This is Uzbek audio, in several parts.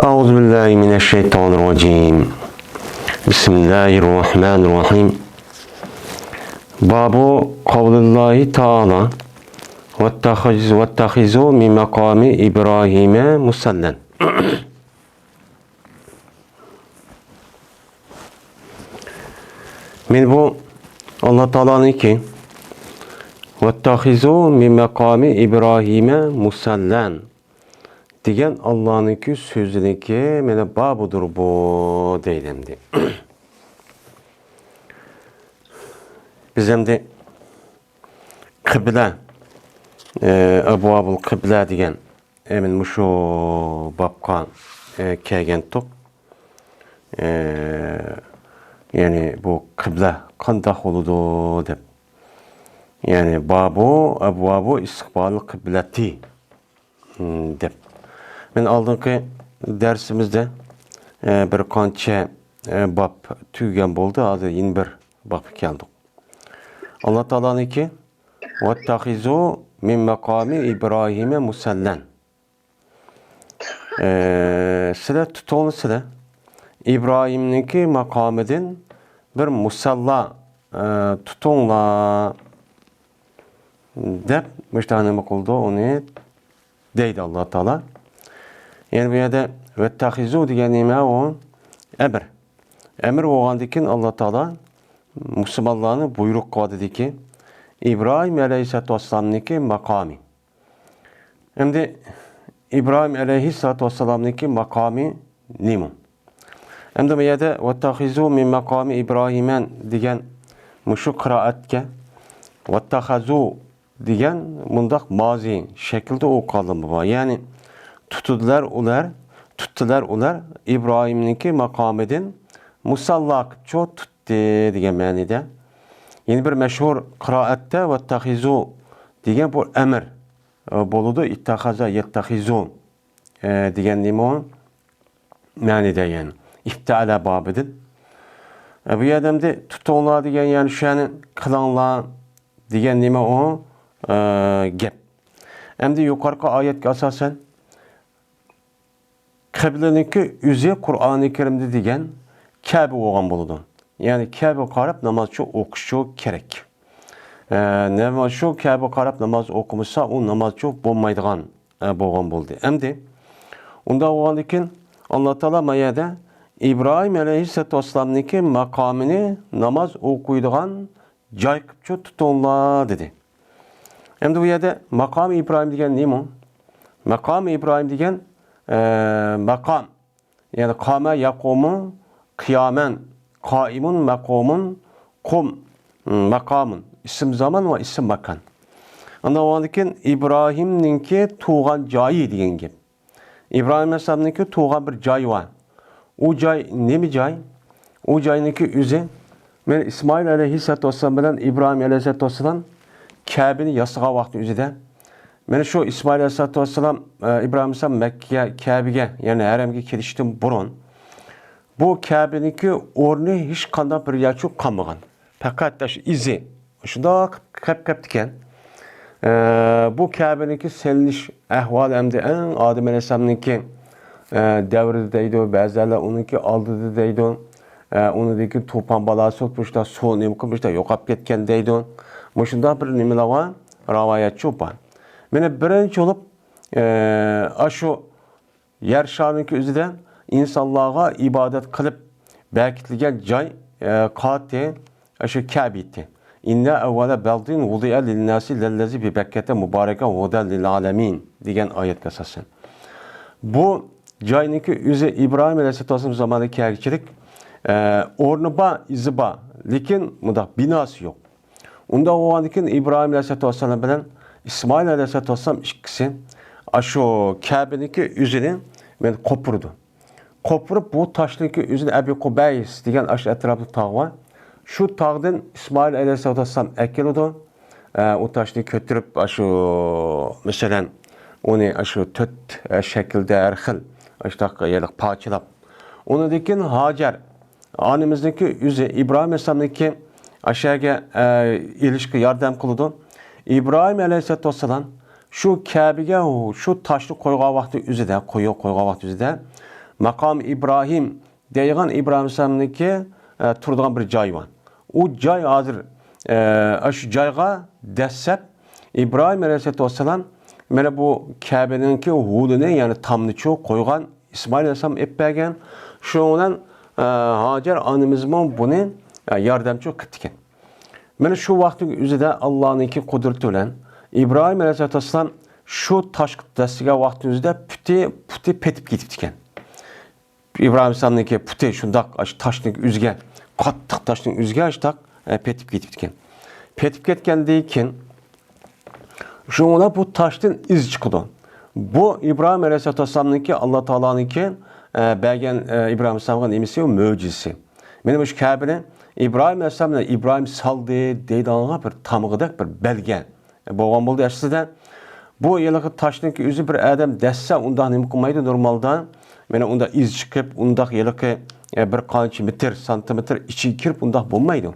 أعوذ بالله من الشيطان الرجيم بسم الله الرحمن الرحيم باب قول الله تعالى واتخذوا من مقام إبراهيم مصلى من bu Allah Teala'nın ki واتخذوا من مقام إبراهيم مصلى degan Allah'ınki sözüneki mene babudur bu deylemdi. Biz hem de kıble Ebu kıble degan emin muşu babka kelgen tuk. Yani bu kıble kandak oludu deb. Yani Ebu istikbalı kıbleti deb. Men aldığınki dersimizde bir qancha bab tüygen boldu. Hozir yeni bir bab keldik. Allah Taola'nınki "Vattahizu min maqami İbrahim'e musallan." Sizlar tutun sizlar İbrahim'ninki makamidin bir musalla tutunla deb müştahane kıldı onu deydi Allah Teala. Yani bu yerde vettehizu diyen nime o emir. Emir oğandikin Allah Teala Müslümanlarını buyruk kıvadı ki İbrahim Aleyhisselatü Vesselam'nınki makami. Hem de İbrahim Aleyhisselatü Vesselam'nınki makami nimun. Hem de bu yerde vettehizu min makami İbrahim'en diyen muşu kıraatke vettehizu diyen mundak mazi şekilde o kalımı var. Yani tuttular ular İbrahim'ninki makamedin musallak çok tuttu diye manide. Yeni bir meşhur kıraatte vettehizu diyen bu emir boludu ittahaza yettehizu diyen limon manide yani iftala babidin. Bu adamda tutunlar diyen yani şu an kılanlar diyen lime o gep. Hem de yukarı ayetke asasen Kıbleninki yüze Kur'an-ı Kerim'de degen Kabe oğan buludu. Yani Kabe karab namazçı okuşu gerek. Namazçı Kabe karab namaz okumuşsa o namazçı bulmaydıgan boğan buldu. Hem de onda oğan iken Allah Teala mayada İbrahim Aleyhisselatü Vesselam'nınki makamını namaz okuyduğun caykıpçı tutunla dedi. Hem de bu yerde makam İbrahim degen neyim o? Makam İbrahim degen makam yani kâme yakumu kıyamen kaimun makumun kum makamın isim zaman ve isim makan. Anda o andikin İbrahim'ninki tuğan cayı diyen gibi. İbrahim Aleyhisselam'ninki tuğan bir cay var. O cay ne mi cay? O cayınki üzü ben İsmail Aleyhisselatü Vesselam bilen İbrahim Aleyhisselatü Vesselam Kabe'ni yasığa vakti üzüde. Ben şu İsmail Aleyhisselatü Vesselam İbrahim Aleyhisselam Mekke'ye Kabe'ye yani Harem'e geliştim burun. Bu Kabe'ninki ornu hiç kanda bir yer çok kalmagan. Fakat da şu izi şunda kap diken bu Kabe'ninki seliniş ehval hem de en Adem Aleyhisselam'ninki devredeydi. Bazılarla onunki aldı deydi. Onundaki tupan balası tutmuşlar, su nimkımışlar, yokap ketken deydi. Muşunda bir nimlava ravayet çoban. Mene birinci olup aşu yer şarınki üzüden insanlığa ibadet kılıp bekitligen cay kati aşu Kabe'ti. İnne evvela beldin vudi'e lil-nasi lellezi bi Bekke'te mübareke huden lil-alemin diyen ayet kasasın. Bu cayınki üzü İbrahim Aleyhisselatü Vesselam zamanındaki herkilik ornu ba, izi ba. Lakin muda binası yok. Onda o andikin İbrahim Aleyhisselatü Vesselam bilen İsmail Aleyhisselatü Vesselam ikisi aşu Kabe'ninki üzünü ben kopurdu. Kopurup bu taşlıki üzünü Ebi Kubeys diyen aşu etraflı tağ var. Şu tağdan İsmail Aleyhisselatü Vesselam ekildi. O taşlıki götürüp aşu mesela onu aşu tüt şekilde erhil aşu yelik parçalap. Onu dikin Hacer animizdeki yüzü İbrahim Aleyhisselam'daki aşağıya ilişki yardım kıldı. İbrahim Aleyhisselatü Vesselam şu Kabe'ye şu taşlı koyga vakti üzede koyga vakti üzede Maqam İbrahim deyilgan İbrahim Aleyhisselam'daki turduğun bir joy var. O joy hazır şu joyga dessep İbrahim Aleyhisselam mana bu Kabe'ninki hudini yani tamniço koygan İsmail Aleyhisselam epbergen şundan Hacer anamızmon bunu yardımcı kıtken. Mana şu vaqtning o'zida Allohning qudrati bilan İbrahim Aleyhisselam şu taş dastiga vaqtning o'zida puti petib ketibdi ekan. İbrahim Aleyhisselam'niki puti shundoq toshning o'ziga qattiq toshning o'ziga shundoq petib ketibdi ekan. Petib ketgandan keyin şuna bu taştan iz çıkdı. Bu İbrahim Aleyhisselam'nınki Allah Teala'nınki belgen İbrahim Aleyhisselam'ın emisi o mucizesi. Benim şu Kabe'nin İbrahim Aleyhisselam'la İbrahim saldı deydiğine bir tamıqıdak bir belge. Boğan buldu aslında. Bu yılıqı taştınki üzü bir adam desse ondan ne kılmaydı normalde. Mene onda iz çıkıp onda yılıqı bir qancha metr, santimetr içi kirip onda bulmaydı.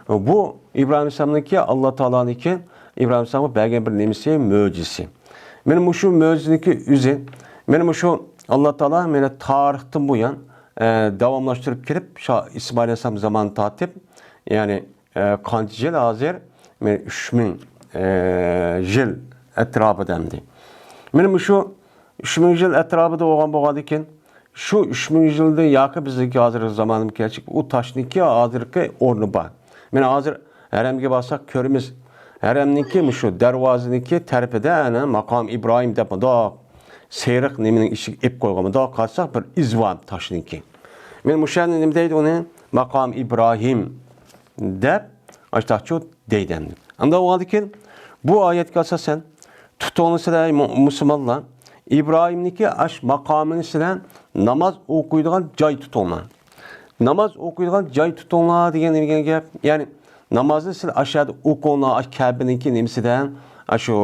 Bu İbrahim Aleyhisselam'ınki Allah Teala'nınki İbrahim Aleyhisselam'a belgen bir nemisi mucizesi. Benim şu mucizeninki üzü, benim şu Allah Teala mene tarihten bu yan davamlaştırıp gelip İsmail Aleyhisselam zamanı tatip yani qancha yil hazır 3000 yil etrafı demdi. Benim şu 3000 yil etrafıda olan ekan şu 3000 yilda yakı bizdeki hazır zamanım gerçek o taşniki hazırki ornu var. Men hazır haremge basak körümüz haremniki şu darvoziniki tarafida ana maqam İbrahim deb da seyriq neminin işi ep qo'ygan da qalsak bir izvam taşniki. Men muşan nima deydi onu maqam İbrahim deb açtaqçı deyden. Anda o ki bu ayetga asasen tutuğunusida Müslümanlar İbrahimniki aş maqamını silen namaz okuyduğun joy tutuğunlar. Namaz okuyduğun joy tutuğunlar degan gap. Yani namazı siz aşağıda okuğunlar Kabe'ninki nemisinden şu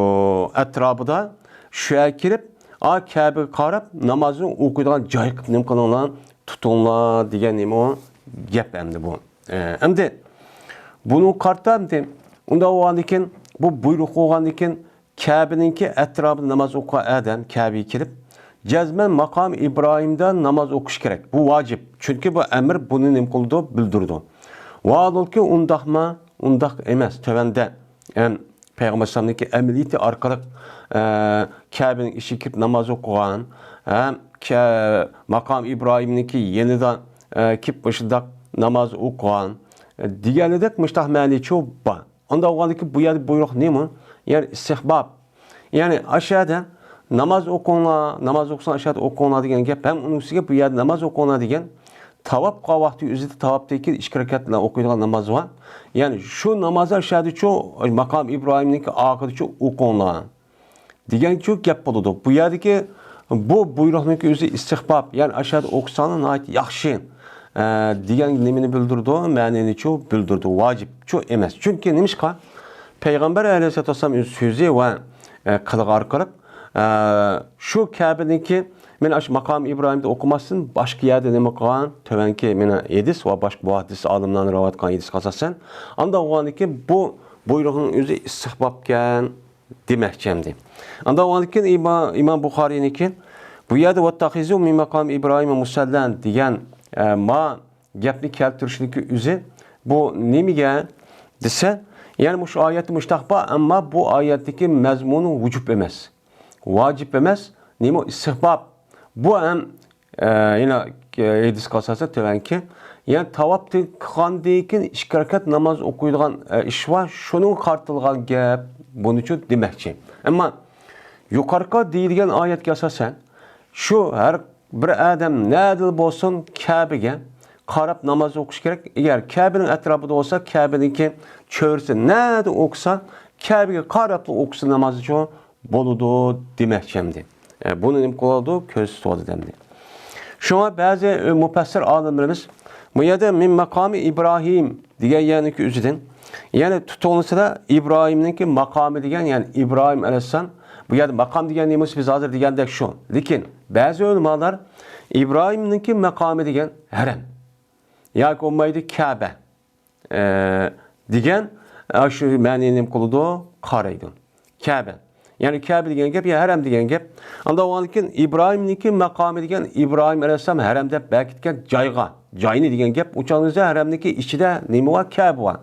etrafıda şuya kirip Kabe'ye qarab namazı okuyduğun joy nim qilinglar tutuğunlar degan nima o gap endi bu. Endi bunu qartamdi. Unda o'g'andikin bu buyruq o'g'andikin Kabe'ninki etrafında namaz okuyan adam Kabe'ye kirip cezmen makam İbrahim'den namaz okuş gerek. Bu vacip. Çünkü bu emir bunu nim kıldı, bildirdi. Vaadol ki undaqma, undaq emas. Tövende Peygamber Sallam'daki emniyeti arkalık Kabe'nin işi kirip namaz okuyan makam İbrahim'deki yeniden kip başında namaz okuyan diğerledek müştahmeli çoğu var. Onda o'g'andiki bu yerda buyruq nima? Yani istihbab. Yani aşağıda namaz okunla, namaz okusan aşağıda okunla degan gap hem uning ustiga bu yerda namaz okunla degan tavab qilgan vaqti o'zida tavobdagi 2 rakat bilan o'qiydigan namoz bor. Yani şu namazı aşağıda çoğu maqam İbrahim'ninki oxirida ço'u okunla degan ço'u gap bo'ladi. Bu yerdagi bu buyruqninki o'zi istihbab. Yani aşağıda okusan nayt yaxshi. Degan nimini bildirdi, ma'nini çoğu bildirdi, vacip çoğu emas. Çünkü nimishqa Peygamber Aleyhisselam sözü ve qilg'i arqalib şu Kabe'ninki men aş maqam İbrahim'de okumasın başka yerde nima qilgan tövenki mena edis ve başka bu hadis olimlarning rivoyat qilgan edis qasasan anda o'g'andiki bu buyruqning o'zi istihbobgan demakchimdi. Anda o'g'andiki İmam Buxoriyninki bu yerda vattaxizu min maqam İbrahim musallan degan ma gapni keltirishniki o'zi bu nimiga desa yani şu ayeti müştahba ama bu ayetteki mezmunu vücub emas. Vacip emas. Nima istihbab. Bu hem yine hadis qasasa tövenki yani tavapti qilgandan 2 rakat namoz o'qiydigan ish var. Şunun qartilgan gap bunun uchun demakchi. Ammo yuqorqi deyilgan oyatga asosan şu her bir adam nadil bo'lsin Kabe'ga qarab namoz o'qish kerak. Agar Kabe'ning atrofida bo'lsa, Kabe'ninki cho'risi nada o'qisa, Kabe'ga qarab o'qisa namoz uchun bo'ladi demakchimdi. Buni nim qiladi, ko'z tutadi demdi. Shunga ba'zi mufassir olimlarimiz bu yerda min maqami İbrahim degan yaniki o'zidan, ya'ni tutuqlisida İbrahimninki maqami degan, ya'ni İbrahim alayhissalom bu yerda maqam degan nima biz hozir degandek shu. Lekin ba'zi ulamolar İbrahimninki maqami degan haram. Yoki olmaydi Kabe degan shu ma'nini qiladi, qaraydi. Kabe. Yani Kabe degan gap ya harem degan gap. Anda oğankin İbrahim'niki makamı degan İbrahim Aleyhisselam haremde bekitken joyga, joyni degan gap. Uçağınızda haremdeki içinde nima var? Kabe var.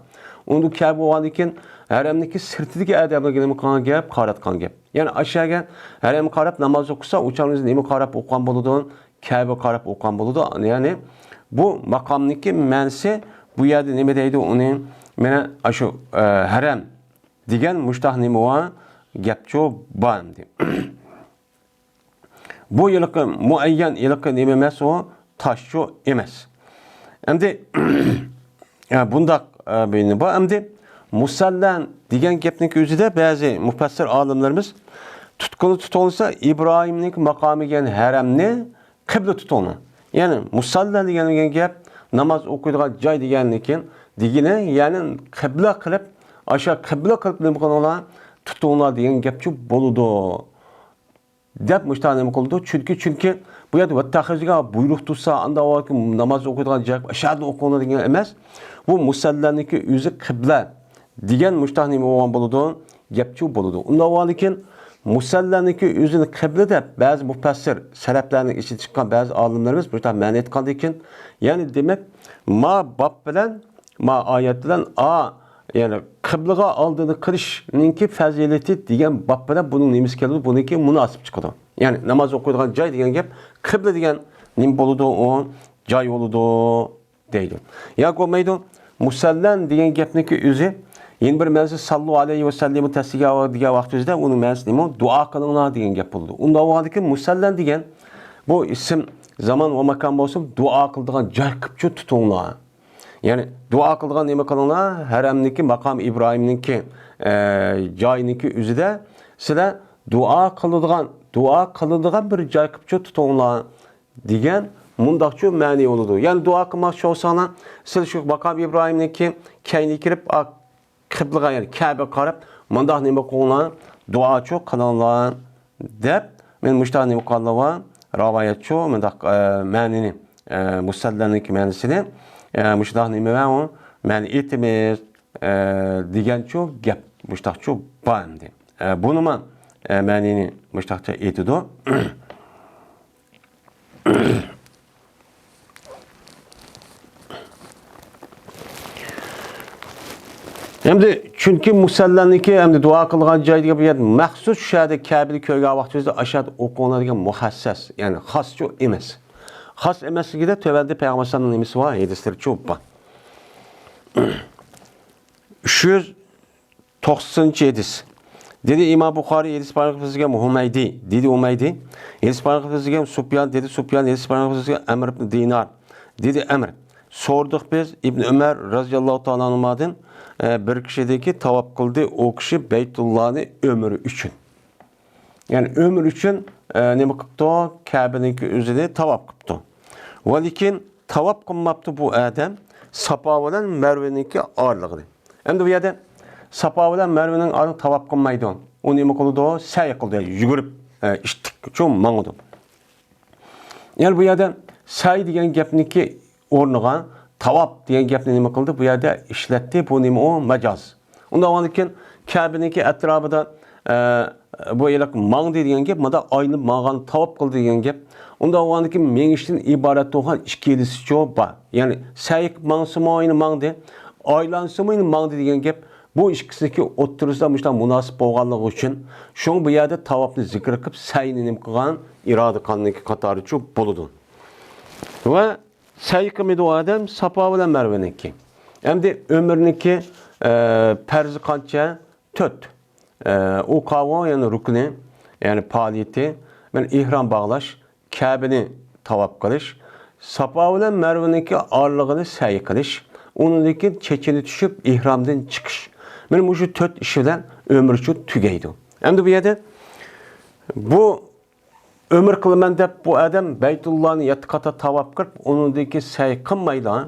Onu Kabe oğankin haremdeki sırtidagi adamlarga nima qilgan gap, qaratgan gap. Yani aşağıya harem qarab namoz o'qisa, uçağınızda nima qarab o'qigan bo'ladi? Kabe qarab o'qigan bo'ladi. Yani bu makamniki ma'nosi bu yerda nima deydi uni? Mana shu harem degan mushtah nima var? Gapcho bandi. Bu yılqı muayyan yılqı nima emas o? Taşçı emas. Endi bundaq beyni bu. Endi musallan degan gapning o'zida ba'zi mufassir olimlarimiz tutquni tutilsa İbrahimning maqomiga haramni qibla tutuni. Yani musallan degan gap namoz o'qiydigan joy deganlikin degini, yani qibla qilib, aşağı qibla qilib nima qiladilar? Tutunlar degan gapchi bo'ladi. Deb mushtani qildi. Çünkü bu yerda vattahizga buyruq tutsa, anda namoz o'qiydigan joy ashadni o'qiydigan degan emas. Bu musallaniki o'zi qibla degan mushtahni bo'lgan bo'ladi, gapchi bo'ladi. Unda o'likin musallaniki o'zini qibla deb ba'zi mufassir salaflarning ichiga chiqqan ba'zi olimlarimiz bu yerda ma'no etgan ekan. Ya'ni demak, ma bab bilan, ma oyat bilan yani qiblaga oldini qilishninki fazilati degan bab bilan buning nimasi keladi? Buniki munosib chiqadi. Yani namoz o'qiydigan joy degan gap qibla degan nima bo'ladi? O joy bo'ladi deydi. Ya bo'lmaydi. Musallan degan gapniki o'zi yana bir ma'nosi sallallohu alayhi va sallam tasdiga degan vaqtida uning ma'nosi nima? Duo qilinglar degan gap bo'ldi. Unda o'g'adiki musallan degan bu ism zaman va makon bo'lsa, duo qiladigan joy qilib tutinglar. Yani dua qilgan nima qilinglar? Haramniki maqam İbrahimniki joyniki o'zida sizlar duo qiladigan bir joy qilib tutinglar degan mundaqcha ma'no bo'ladi. Yani duo qilmoqchi bo'lsanglar, siz shu maqam İbrahimniki kayni kirib qiblaga, yani Kabe qarab, mundaq nima qilinglar? Duochi qilinglar deb men mushtani nima qilganlar rivoyatchi mundaq ma'nini musallaniki ma'nosini mushtaq nima va u ma'ni etimiz degancha gap mushtaqcha bandi. Buni men ma'nini mushtaqcha etidi. Endi çünkü musallanniki hamda duo qilgan joyga bu yer maxsus shada Kabe'ni ko'rgan vaqtingizda ashad o'qiladigan muhassas, ya'ni xoscha emas. Xos emasligida tövbende Peygamber sallallahu aleyhi ve sellem hadisleri çok var. 390 hadis. Dedi İmam Bukhari hadis parantezine Humaydi, dedi Humaydi. Hadis parantezine Sufyan, dedi Sufyan, hadis parantezine Amr ibn Dinar, dedi Amr. Sorduk biz İbn Ömer radıyallahu ta'ala anhu'dan bir kişideki tavaf kıldı, o kişi Beytullah'ın ömrü için. Yani ömür için ne yaptı? Kabe'nin üzerinde tavaf yaptı. Velikin tavaf kılmaptı bu adam Safa bilen Merve'ninki ağırlığı. Hem de bu yerde Safa bilen Merve'nin ağırlığı tavaf kılmaydı. O ne kıldı? Səy kıldı. Yugurub iştik. Çok manıdı. Yani bu yerde səy degen gapniki ornuğa tavaf degen gapni ne kıldı? Bu yerde işletti. Bu ne o? Macaz. Onda olanken Kabe'ninki etrafında bu elak mang degan gap, mada ayını mağan tavaf kıldı degan gap. Onda oğandaki mengişten ibaret olan işkelisi çok var. Yani sayık mangsıma ayını mang de, aylansıma ayını mang degan gap. Bu işkisindeki oturursamışlar münasip olganlığı için şun bu yerde tavafını zikir kıp sayını kılgan irade kanındaki katarı çok boludu. Ve sayık mıydı o adam? Safa ile Merve'ninki. Hem de ömrününki perzi kança töt. O kavga yani rukni, yani paliyeti, ben ihram bağlaş, Kabe'ni tavaf kılış, Safa ile Merve'ninki ağırlığını səy kılış, onundaki çekini düşüp ihramdan çıkış. Benim bu şu 4 işiden ömür için tügeydi. Hem de bu yerde bu ömür kılman deyip bu adam Beytullah'ın yatkata tavaf kılıp onundaki səy kılmayla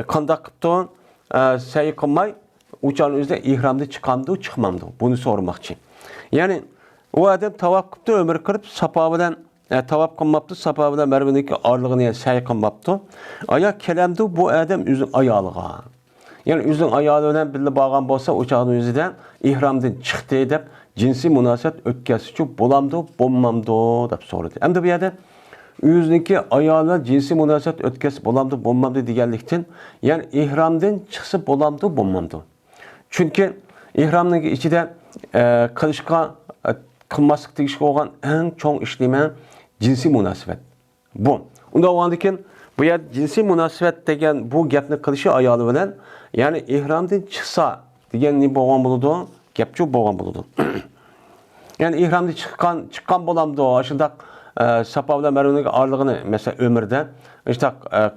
kandak kıptı, səy kılmay uçağın üzerinde ihramda çıkamdı, çıkmamdı. Bunu sormak için. Yani o adam tavaf kıptı, ömür kılıp Safa'dan tavaf kılmaptı, Safa'dan Merve'deki ağırlığını səy kılmaptı. Ayak kelamdı bu adam üzün ayağlığa. Yani üzün ayağlığından birli bağlan bolsa uçağın üzerinde ihramdan çıktı edip jinsiy munosabat o'tkazuvchi bo'lamdi, bo'lmamdi deb so'radi. Endi bu yerda o'zining ayollar jinsiy munosabat o'tkazib bo'lamdi, bo'lmamdi deganlikdan, ya'ni ihromdan chiqsa bo'lamdi, bo'lmamdi. Chunki ihromning ichida qilishga qilmaslik tegishli bo'lgan eng cho'ng ish nima? Jinsiy munosabat. Bu. Unda bo'lgandan bu yer jinsiy munosabat degan bu gapni qilishi ayoli bilan, ya'ni ihromdan chiqsa degan nima bo'lgan bo'ladi? Gapchi bo'lgan bo'ladi. Ya'ni ihromdan chiqqan bo'lamdi, shunday Safa bilan Marvaning orlig'ini, masalan, umrda işte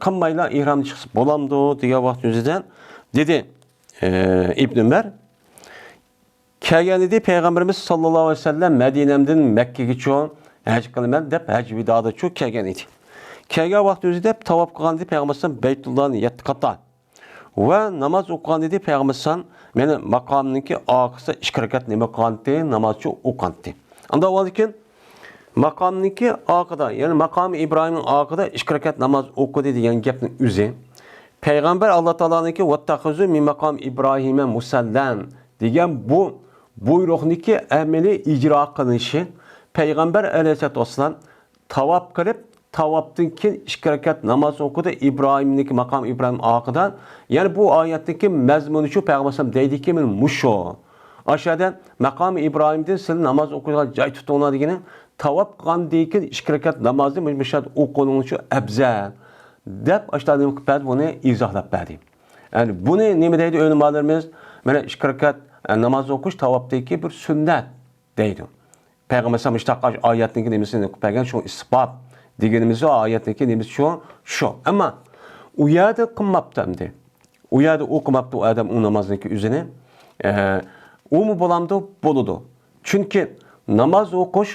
qilmaylar ihromdan chiqsa bo'lamdi degan vaqt o'zida dedi Ibn Umar kelgan edi Payg'ambarimiz sallallohu alayhi vasallam Madinamdan Makkaga cho'ng haj qilaman deb haj vidoda cho'ng kelgan edi. Kelgan vaqt o'zida tavob qilgan edi Payg'ambarimiz Baytullohni 7 qator va namoz o'qigan edi Payg'ambarimiz meni maqomniki oxirida 2 rakat nima qildi, namozchi o'qandi. Unda o'lgan maqomniki oxirida, ya'ni maqomi Ibrohimning oxirida 2 rakat namoz o'qidi degan gapning o'zi Payg'ambar Alloh taoloninki vattaxizu min maqom Ibrohima musallan degan bu buyruqniki amaliy ijro qilinishi Payg'ambar alayhisolatu vasallam tavob qilib, tavobdan keyin 2 rakat namoz o'qidi Ibrohimniki maqom Ibrohim oxidan. Ya'ni bu oyatdagi mazmuni shu Payg'ambar deydiki, men musho. Aşağıda maqom Ibrohimdan siz namoz o'qiydigan joy tutinglar degani tavob qilgandan keyin 2 rakat namozni mishad o'qish afzal deb aşağıda buni izohlab berdi. Yani buni nima deydi o'limalarimiz? Mana 2 rakat namoz o'qish tavobdagi bir sunnat deydi. Payg'ambar mushtaqash oyatning nimasini o'qigan shu isbot deganimiz o oyatning nimasi shu. Ammo u yerda qilmabdi endi. U yerda o'qimabdi u odam u namozniki o'zini. U mu bo'lamdi? Bo'ladi. Chunki namoz o'qish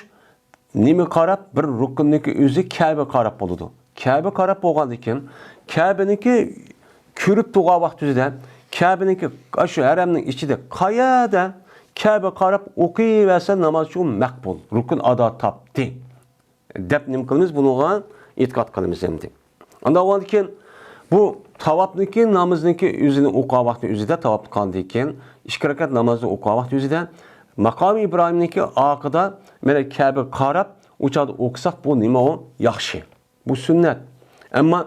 nima qarab bir rukunniki o'zi Ka'ba qarab bo'ladi. Ka'ba qarab bo'lgandan keyin Ka'baniki ko'rib turgan vaqt o'zida Ka'baniki shu haramning ichida qayerda Ka'ba qarab o'qiyversa namoz uchun maqbul, rukun ado topdi deb nima qilamiz? Bunga e'tiqod qilamiz endi. Unda bo'lgandan keyin bu tavobniki namozniki o'zini o'qigan vaqti o'zida tavob qilgandan keyin 2 rakat namozni o'qigan vaqti o'zida maqom Ibrohimniki oqida mana Ka'ba qarab o'chada o'qisak bu nima o? Yaxshi. Bu sunnat. Ammo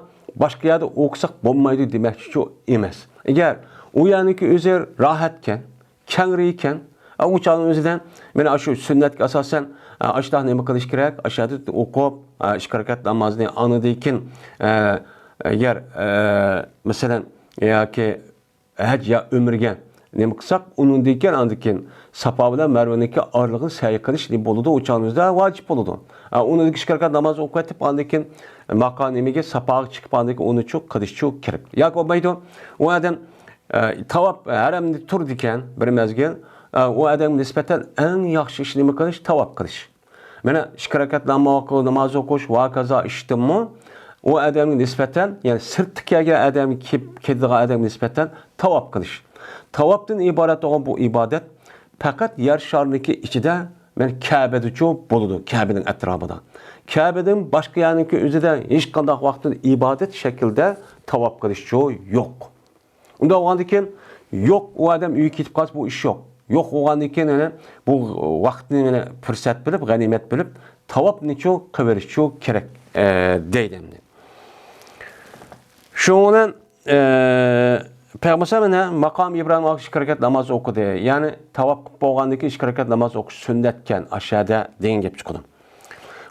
boshqa yerda o'qisak bo'lmaydi demakchi emas. Agar u yerniki o'zi rohatkan, kangri ekan, o'chani o'zidan mana shu sunnatga asosan ashta nima qilish kerak? Ashada o'qib 2 rakat namozni anidikin agar masalan yoki haj ya umrga nima qilsak, undan keyin andikin Safa bilan Marvaniki orlig'ini sa'y qilish deb bo'ladi, o'chanimizda vojib bo'ladi. Uni 2 rakat namoz o'qitib, andikin maqamiga Safaga chiqib, andikin uni cho'q qilish kerak. Yoki bo'lmaydi, u odam tavob haramda turdi ekan bir mezgil, u odam nisbatan eng yaxshi ish nima qilish? Tavob qilish. Mana 2 rakat namoz o'qish va kaza ishdimmi? O adamın nispeten, yani sırtı kelgan adam keldigan adam nispeten tavob qilish. Tavobdan iborat olan bu ibadet fakat yer şarniki içinde men Ka'bada çok bo'ladi, Ka'baning atrofida. Ka'badan boshqa yaniki o'zida hech qanday vaqtda ibodat shaklida tavob qilish yo'q. Unda bo'lgandan keyin yo'q, u odam uyga ketib qolsa bu ish yo'q. Yo'q bo'lgandan keyin bu vaqtni mana fursat bilib, g'animat bilib tavobni qilirish kerak deydi. Şunun Peygamber maqam İbrahim 2 rakat namoz o'qidi. Ya'ni tavob qilib bo'lgandiki 2 rakat namoz o'qish sunnatkan aşağıda degan gap chiqdi.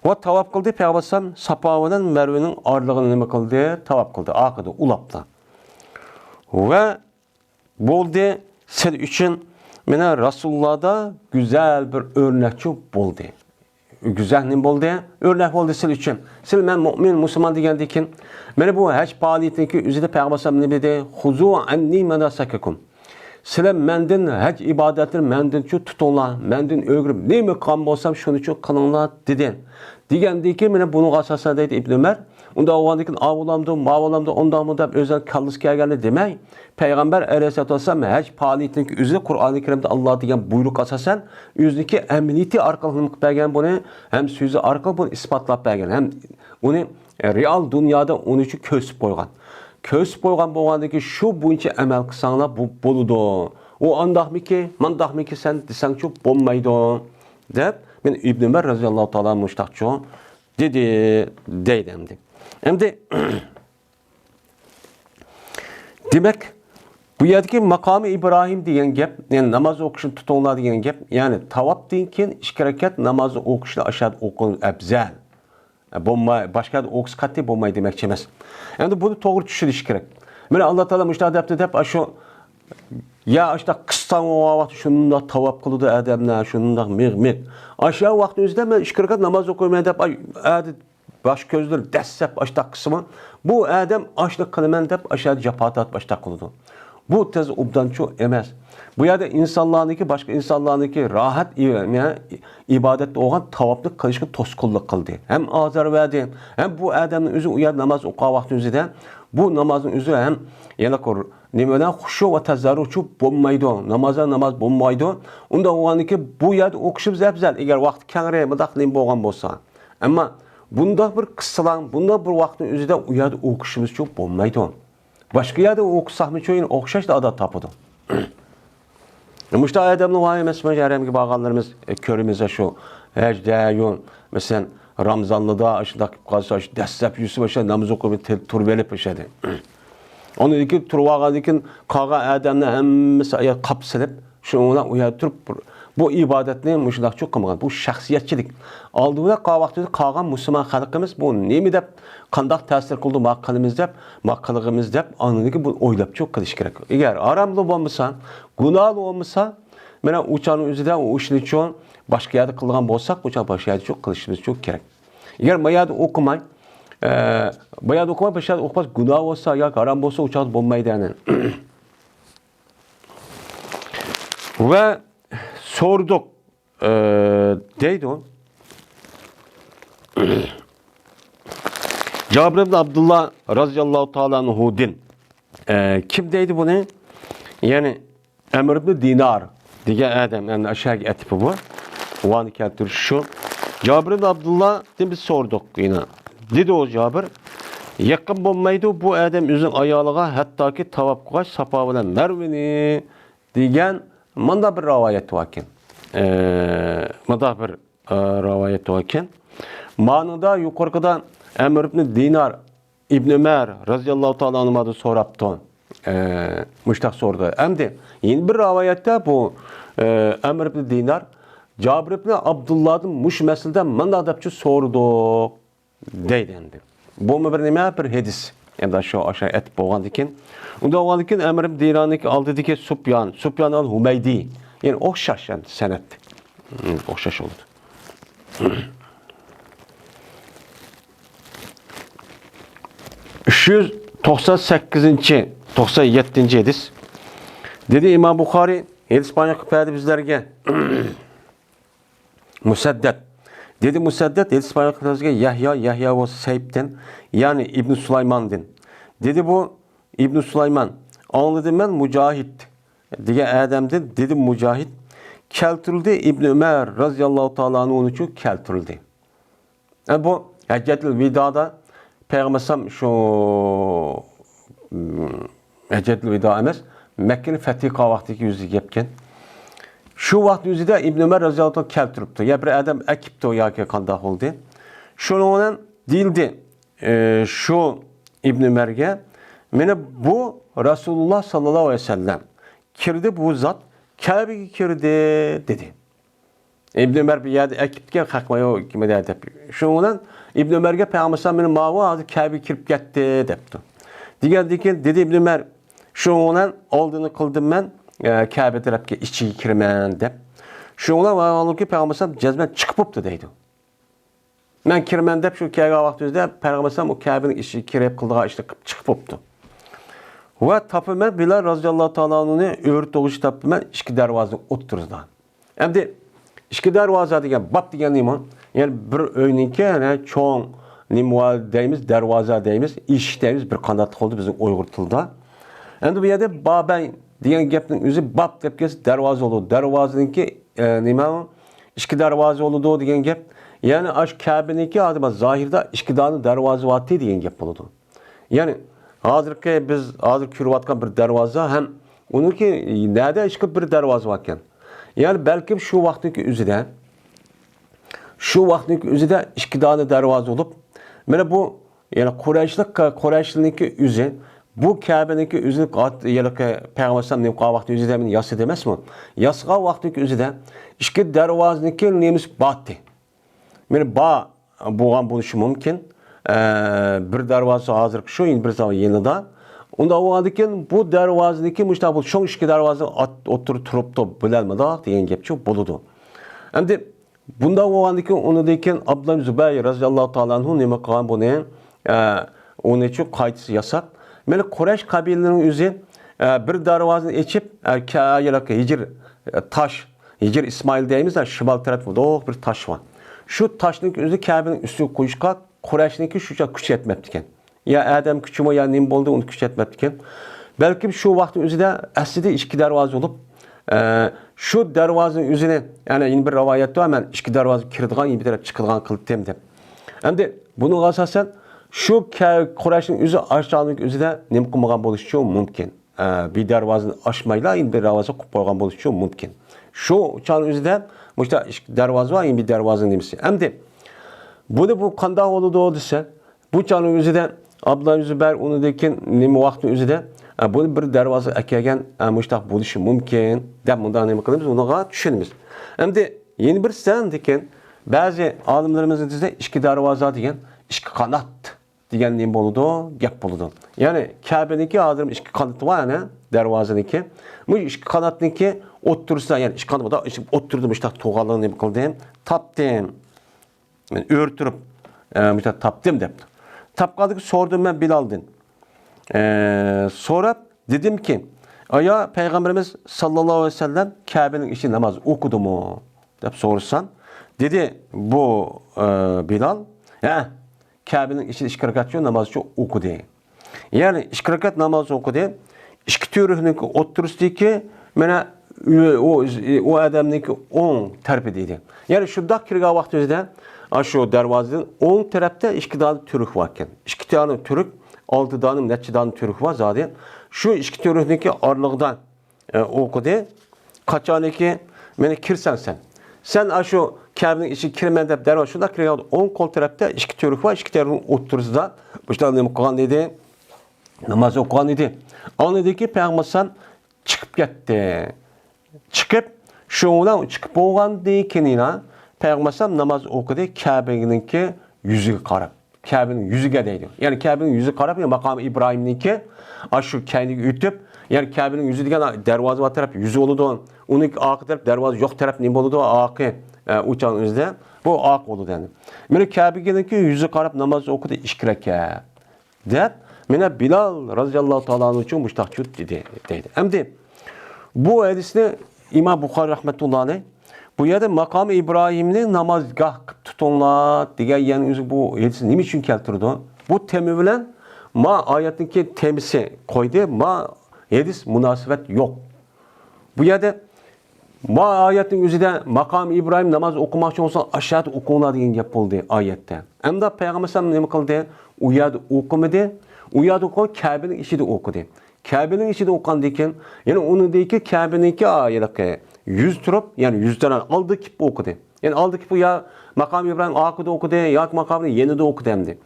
Va tavob qildi Peygamber Safa bilan Marvaning orlig'ini nima qildi? Tavob qildi. Oqida ulabdi. Va bo'ldi siz uchun mena Rasulullahda güzel bir örnekçi bo'ldi. Güzel ne bo'ldi? Örnek bo'ldi siz uchun. Siz men mu'min, musulmon degandan keyin mana bu haj faoliyatiki o'zida Payg'ambar nima dedi? Xuzu anni manasakakum. Sizlar mendan haj ibodatini mendan tutinglar, mendan o'rgib, nima qilgan bo'lsam shuni qilinglar dedi. Degandan keyin mana buni asosan deydi Ibn Umar, unda o'g'andan keyin ma'volamda undan deb o'zal kallis kelganini demay, Payg'ambar alayhisolatu vasallam haj faoliyatini o'zida Qur'oni Karimda Alloh degan buyruq asosan o'ziniki amaliyati orqali qilib bergan buni, ham so'zi orqali buni isbotlab bergan, ham uni real dunyoda uni uchun ko'rsatib qo'ygan. Ko'rsatib qo'ygan bo'lgandiki shu bo'yicha amal qilsanglar bu bo'ladi. O andahmiki, mandahmiki sen desangçu bo'lmaydi deb men İbn Ömer raziyallohu taala mushtaqchu dedi deydi endi. Endi demek bu yerdeki makamı İbrahim degan gap, yani namoz o'qishni tutinglar degan gap, ya'ni tavobdan keyin 2 rakat namozni o'qishni ashad o'qin afzal. Bo'lmay, boshqa o'qish qat'iy bo'lmaydi demoqchi emas. Endi buni to'g'ri tushunish kerak. Mana Alloh taolo mushta debdi deb shu ya ashta qissan vaqt shunda tavob qildi odamlar, shunda mig. Aşağı vaqt o'zida men 2 rakat namoz o'qimayman deb baş ko'zlar dassab ashta qismi bu odam ashta qilaman deb ashta japotat boshda qildi. Bu tez obdanço emas. Bu yerda insonlarniki boshqa insonlarniki rohat ibodatda olgan tavobni qilishga to'sqinlik qildi. Hem azar verdi, hem bu odamning o'zi u yer namoz o'qigan vaqt o'zida bu namozning o'zi ham yana nimadan xushu va tazarruchu bo'lmaydi. Namoz bo'lmaydi. Unda o'g'aniki bu yerda o'qishimiz afzal agar vaqt kengroq mudaqlim bo'lgan bo'lsa. Ammo bunda bir qissalar, bunda bir vaqtning o'zida u yerda o'qishimiz çok bo'lmaydi. Başka yerde okusakmı çoğun okşaş da adat tapıdı. Müştah adamın vay mesela yarım gibi ağalarımız körümüzde şu hecdeyun mesela Ramazanlı'da aşında kalsa destep Yusuf aşağı namaz okuyup turbeli peşedi. Onun iki turvağadaki kağa adamla hem mesela kapsılıp şuna uyatıp bu ibadetini müştah çok kılmagan. Bu şahsiyetçilik. Aldığında vaxtında kağan Müslüman halkımız bu nemi de qandaq ta'sir qildi maqaligimiz deb anligi bu o'ylab çok qilish kerak. Agar aramli bo'lmasa, gunohli bo'lmasa, mana o'chani o'zida o ishni uchun boshqa yerda qilgan bo'lsak, o'cha boshqa yerda çok qilishimiz çok kerak. Agar mayada o'qimay, boshqa o'qimas gunoh bo'lsa yoki harom bo'lsa, o'cha bo'lmaydi yani. Ve sorduk deydi o. Cabir ibn Abdullah radıyallahu ta'ala anhu'din. Kim deydi bunu? Yani Emr ibn Dinar diye adam, yani aşağı etipi bu. Van keltir şu. Cabir ibn Abdullah biz sorduk yine. Dedi o Cabir. Yakın bulmaydı bu adam üzüm ayalığa hatta ki tavap kılaş sapa bilen mervini diyen manda bir rivayet vakin. Manda bir rivayet vakin. Manada yukarıda Emr ibn Dinar İbn Ömer razıyallahu ta'ala anh'a soraptı. Müştak sordu. Hem de yeni bir rivayette bu Emr ibn Dinar Cabir ibn Abdullah'ın muş meselede manda depçi sordu deydi. Bu mu bir nime bir hadis. Yani şu aşağı et boğandikin. Onda boğandikin Emr ibn Dinar'ın aldı dike Sübyan el-Humeydi. Yani okşaş yani senet. Okşaş oldu. 398. 97. hadis. Dedi İmam Bukhari, İspanya kıpaydı bizlerge. Musaddet. Dedi Musaddet, İspanya kıpaydı Yahya ve Seyp'ten, yani İbn Süleyman'dın. Dedi bu İbn Süleyman. Anladım ben Mücahit diye adamdı. Dedi Mücahit. Keltirildi İbn Ömer razıyallahu ta'ala anhu'nun için keltirildi. Yani bu Heccetul Vida'da Peygamber şu Heccetul Vida emas, Mekke'nin fethi vaxtiki yüzü gepken. Şu vaxt yüzüde İbn Ömer razıyallahu ta'ala keltiripti. Ya bir adam ekipti o yaki qandaq oldu. Şununla değildi. Şu İbn Ömer'ge mene bu Resulullah sallallahu aleyhi ve sellem kirdi bu zat Kabe'ye kirdi dedi. İbn Ömer bir yerde ekipke kalkmaya kime dedi. Şununla İbn Ömer'ge Peygamber sallallahu mavi adı Kabe'ye kirip gitti depti. Dedi İbn Ömer şununla olduğunu kıldım ben Kabe tarafke içi kirmen dep. Şununla vallahi ki Peygamber sallallahu cezmen çıkıptı deydi. Ben kirmen dep şu Kabe vaxtında Peygamber sallallahu o Kabe'nin içi kirep kıldığı işte çıkıptı. Ve tapı ben Bilal razıyallahu ta'ala anh'ını öğüt doğuş tapı ben iki dervazını oturdu. Hem de iki dervaza diyen bab diyen neyman? Yani bir öyninki yani çoğun nimval deyimiz, dervaza deyimiz, iş deyimiz bir kanat oldu bizim Uygur tilda. Hem de bir yerde baben diyen gepnin üzü bab tepkisi dervaza oldu. Dervazınki neyman? İki dervaza oldu diyen gep. Yani aş Kabe'ninki adıma zahirde iki tane dervaza vatı diyen gep oldu. Yani hazır ki biz hazır kürvatkan bir dervaza hem Onunki nerede çıkıp bir darvoza varken. Yani belki şu vaxtdaki üzüde iki tane darvoza olup, mana bu yani Qurayshlikniki üzü, bu Kabe'niki üzü yani Peygamber sallallahu aleyhi vakti üzüde mi yası demez mi? Yasığa vaxtdaki üzüde iki darvozniki nemiz battı. Mana ba boğan buluşu mümkün. Bir darvoza hazır şu bir zaman yenida. Onda oğandikin bu darvozniki müştabıl şu iki darvoza oturup turuptu bilalmadı degan gap çok buludu. Endi bunda oğandikin onu deyken Abdullah Zübeyir radıyallahu ta'ala anhu nima qilgan buni onu çok qaytisi yasak. Mana Quraysh qabilalarining o'zi bir darvozani echib hijr taş Hicr İsmail deyimiz de şimal tarafı doğuk bir taş var. Şu taşın özü Kabe'nin üstüne koyuşka Kureyş'ninki şuca güç etmeptiken. Ya Adem küçüme ya nim oldu onu güç etmeptiken. Belki şu vaktin özü de aslında iki darvazı olup şu darvazın üzerine yani yine bir rivayet var hemen iki darvazı kirdiğen yine bir taraf çıkılgan kılıp demdi. Hem de bunu asasen şu Kureyş'nin özü aşağılık özü de nim kılmagan buluşu mümkün. Bir darvazını aşmayla yine bir darvazı koygan buluşu mümkün. Şu çağın özüde işte darvoza var, yine bir darvozani demisi. Endi bu qanday oldu desa, bu çağın özüde Abdullah Zübeyir onu dekin nima vaqtning özüde bunu bir darvoza akagan mushtaq bo'lishi mumkin deb bundan nima qilamiz, unaga tushunamiz. Endi yeni bir san degan ba'zi olimlarimizning dizida ikki darvoza degan ikki qanot degan nima bo'ladi, gap bo'ladi. Ya'ni Kabe'niki hozir ikki qanoti var ana darvozaniki. Bu ikki qanotniki o'ttirsa, ya'ni ikki qanot o'ttirdim mushtaq to'g'anligini nima qildim? Tapdim. Men o'rtirib mushtaq tapdim debdi. Tapqadık sordum ben Bilal'din. Sonra dedim ki ya Peygamberimiz sallallahu aleyhi ve sellem Kabe'nin içi namaz okudu mu? Dep sorsan. Dedi bu Bilal Kabe'nin içi iki rekat namazı okudu. Yani iki rekat namazı okudu. İki türühnük oturustiki mena o adamniki 10 terpidiydi. Yani şurada kirga vakti özde şu darvazanın 10 tarafta iki tane türük varken. İki tane türük, 6 tane neçe tane türük var zaten. Şu iki türündeki aralığından okudu. Kaçaneki beni kirsen sen. Sen şu Kabe'nin içi kirmen de darvaz şurada kirga 10 kol tarafta iki türük var. İki tarafın oturusunda bu işte okuyan dedi. Namaz okuyan dedi. Anladı ki Peygamber çıkıp gitti. Çıkıp şundan çıkıp olgan deykenina Peygamber namaz okudu Kabe'ninki yüzüge karab. Kabe'nin yüzüge deydi. Yani Kabe'nin yüzü karab ya makam İbrahim'ninki şu kendini ütüp yani Kabe'nin yüzü degen darvoza var taraf yüzü oldu. Onun arka taraf darvoza yok taraf ne oldu? Arka uçan üzde bu arka oldu yani. Mene Kabe'ninki yüzü karab namaz okudu iki rekat. Dep mene Bilal radıyallahu ta'ala anhu için müştakçut dedi. Hem bu hadisini İmam Bukhari rahmetullahi aleyh bu yerde makam İbrahim'ni namazgah tutunlar diye yani bu hadisi ne için keltirdi? Bu temi bilen ma ayetteki temisi koydu. Ma hadis münasebet yok. Bu yerde ma ayetin üzerinde makam İbrahim namaz okumak için olsa aşağıda okuna diye yapıldı ayette. Hem de Peygamber sallallahu aleyhi ve sellem ne kıldı? Uyad okumadı. Uyad okudu Kabe'nin içi de okudu. Kabe'nin içi de okan deyken yani onun deyki Kabe'ninki ayette yüz turup yani yüzden aldı kip okudu. Yani aldı kip ya makam İbrahim akudu okudu ya makamını yeni de okudu hemdi.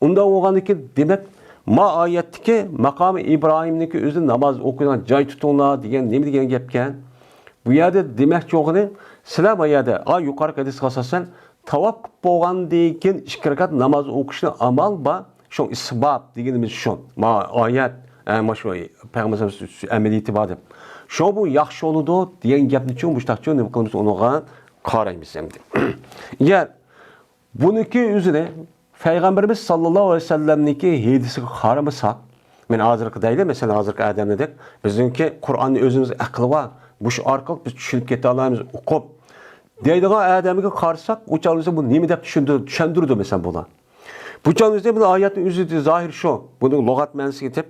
Onda oğandaki demek ma ayetteki makam İbrahim'deki özü namaz okuyan cay tutunla diyen ne mi diyen gepken bu yerde demek çoğunu selam ayette yukarı hadis kasasen tavaf boğan deyken iki rekat namaz okuşuna amal ba şu isbab diyenimiz şu ma ayet maşu Peygamber ameliyatı vardı. Şu bu yaxşı oldu diyen gapni için bu ştakçı ne kılmış onuğa qaraymiz endi. Yani buniki üzerine Peygamberimiz sallallahu aleyhi ve sellem'niki hadisi qaramasak men hazırkı deyli mesela hazırkı adam dedik bizimki Kur'an'ın özümüz aklı var. Bu şu arkalık biz düşünüp kete alayımız okup deydiği adamı qarsak o çalırsa bu nemi dep düşündürdü mesela buna. Bu çalırsa bu ayetin üzerinde zahir şu. Bunun logat mənası getip